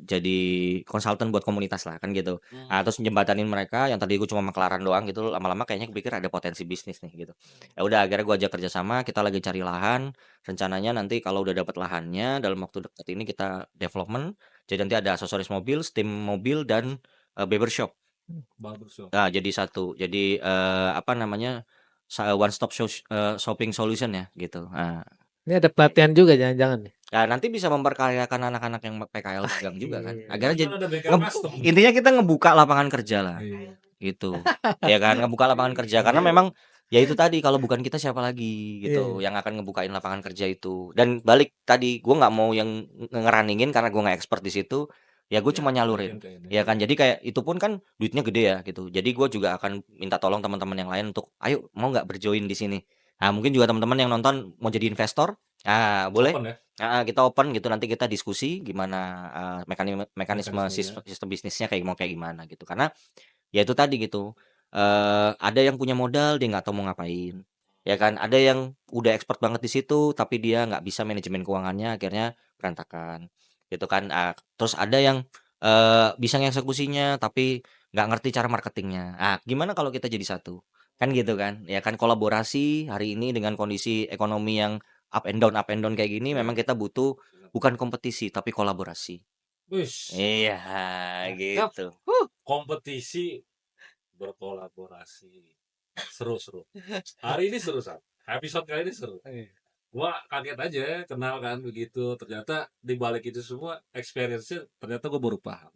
jadi konsultan buat komunitas lah kan gitu. Nah, terus jembatanin mereka yang tadi gue cuma maklaran doang gitu, lama-lama kayaknya gue pikir ada potensi bisnis nih gitu. Ya udah akhirnya gue ajak kerjasama, kita lagi cari lahan, rencananya nanti kalau udah dapat lahannya dalam waktu dekat ini kita development, jadi nanti ada aksesoris mobil, steam mobil, dan barbershop. Barbershop. Nah, jadi satu. Jadi one stop shopping solution ya gitu. Nah, Ini ada pelatihan juga jangan-jangan nih. ya nanti bisa memperkayakan anak-anak yang PKL pegang juga kan. Iya. Akhirnya Kan ada bengkel custom. intinya kita ngebuka lapangan kerja lah Iya. gitu. Ya kan, ngebuka lapangan kerja karena memang Ya itu tadi, kalau bukan kita siapa lagi gitu yang akan ngebukain lapangan kerja itu. Dan balik tadi, gue nggak mau yang ngeraningin karena gue nggak expert di situ. Ya gue cuma nyalurin. Ya kan, jadi kayak itu pun kan duitnya gede ya gitu. Jadi gue juga akan minta tolong teman-teman yang lain untuk, ayo mau nggak berjoin di sini. Nah mungkin juga teman-teman yang nonton mau jadi investor, boleh. Open ya? Kita open gitu, nanti kita diskusi gimana mekanisme Mekanismenya. sistem bisnisnya kayak gimana gitu. Karena ya itu tadi gitu. Ada yang punya modal dia nggak tahu mau ngapain. Ya kan, ada yang udah expert banget di situ tapi dia nggak bisa manajemen keuangannya, akhirnya berantakan. Gitu kan. Terus ada yang bisa ngeksekusinya tapi nggak ngerti cara marketingnya. Gimana kalau kita jadi satu? Kan gitu kan. Ya kan, kolaborasi hari ini dengan kondisi ekonomi yang up and down kayak gini, memang kita butuh bukan kompetisi tapi kolaborasi. Wish, Iya, Cakep. gitu. kompetisi berkolaborasi. Seru. Hari ini seru, Sam. Episode kali ini seru. Gua kaget aja kenal kan begitu. Ternyata di balik itu semua experience-nya ternyata gue baru paham.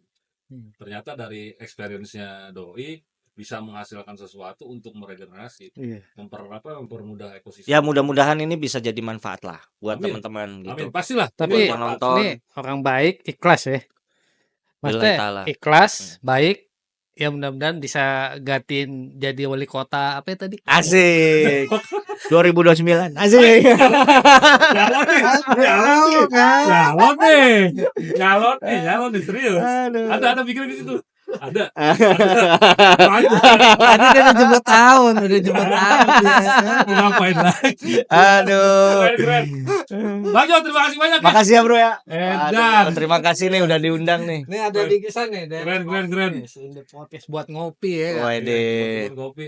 Ternyata dari experience-nya Doi bisa menghasilkan sesuatu untuk meregenerasi, Iya. mempermudah ekosistem. Ya mudah-mudahan ini bisa jadi manfaat lah buat Amin. teman-teman gitu. Amin, pastilah. Tapi Buat yang nonton. ini orang baik, ikhlas ya. Lillahi Maksudnya ta'ala. ikhlas, baik. Ya mudah-mudahan bisa gantiin jadi wali kota apa ya tadi? Asik. 2029. Asik. Nyalon nih, serius. Aduh. Ada pikiran di situ. Ada. Tadi dia udah jemput tahun ya. Ngapain lagi? Aduh. Keren. Bang Jo, terima kasih banyak ya. Makasih ya bro ya. Edan. Aduh, terima kasih nih udah diundang nih. Ini ada di kisah nih. Keren. Ini podcast buat ngopi ya. Kak? Waduh. Kopi.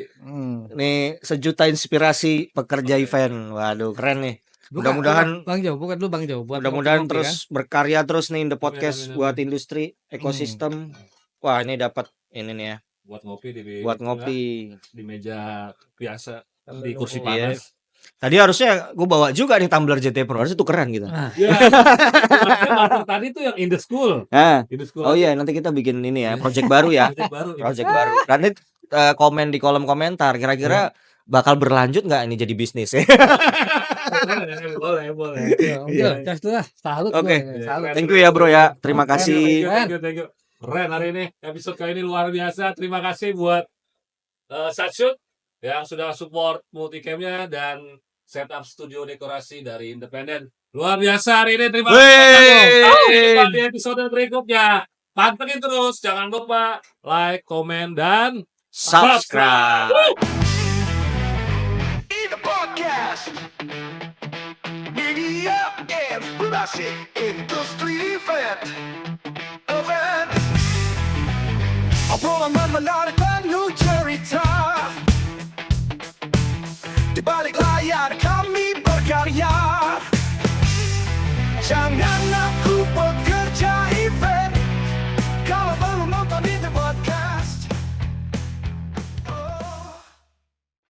Nih sejuta inspirasi pekerja event. Waduh, keren nih. Bukan, Mudah-mudahan Bang Jo, bukan lu Bang Jo. Buat mudah-mudahan ngopi-ngopi, terus berkarya terus nih in the podcast Amin. buat industri ekosistem. Wah, ini dapat ini nih ya. Buat ngopi Buat ngopi. di meja biasa di kursi Iya. panas. Tadi harusnya gue bawa juga nih tumbler JT Pro, harusnya tukeran gitu. Ya. Tadi tuh yang in the school. In the school. Oh iya, nanti kita bikin ini ya, project baru ya. Project baru. Nanti komen di kolom komentar, kira-kira bakal berlanjut nggak ini jadi bisnis ya? Boleh. Iya. Sudah, salut. Oke. gua. Salut. Thank you ya bro ya, terima kasih. Thank you. Keren hari ini. Episode kali ini luar biasa. Terima kasih buat Satsut yang sudah support multicamnya dan setup studio dekorasi dari Independen. Luar biasa hari ini. Terima kasih. Sampai jumpa di episode berikutnya. Pantengin terus. Jangan lupa like, komen, dan Subscribe. The podcast. Media and Plastic Industry Event. I pull a melodic and new cherry time.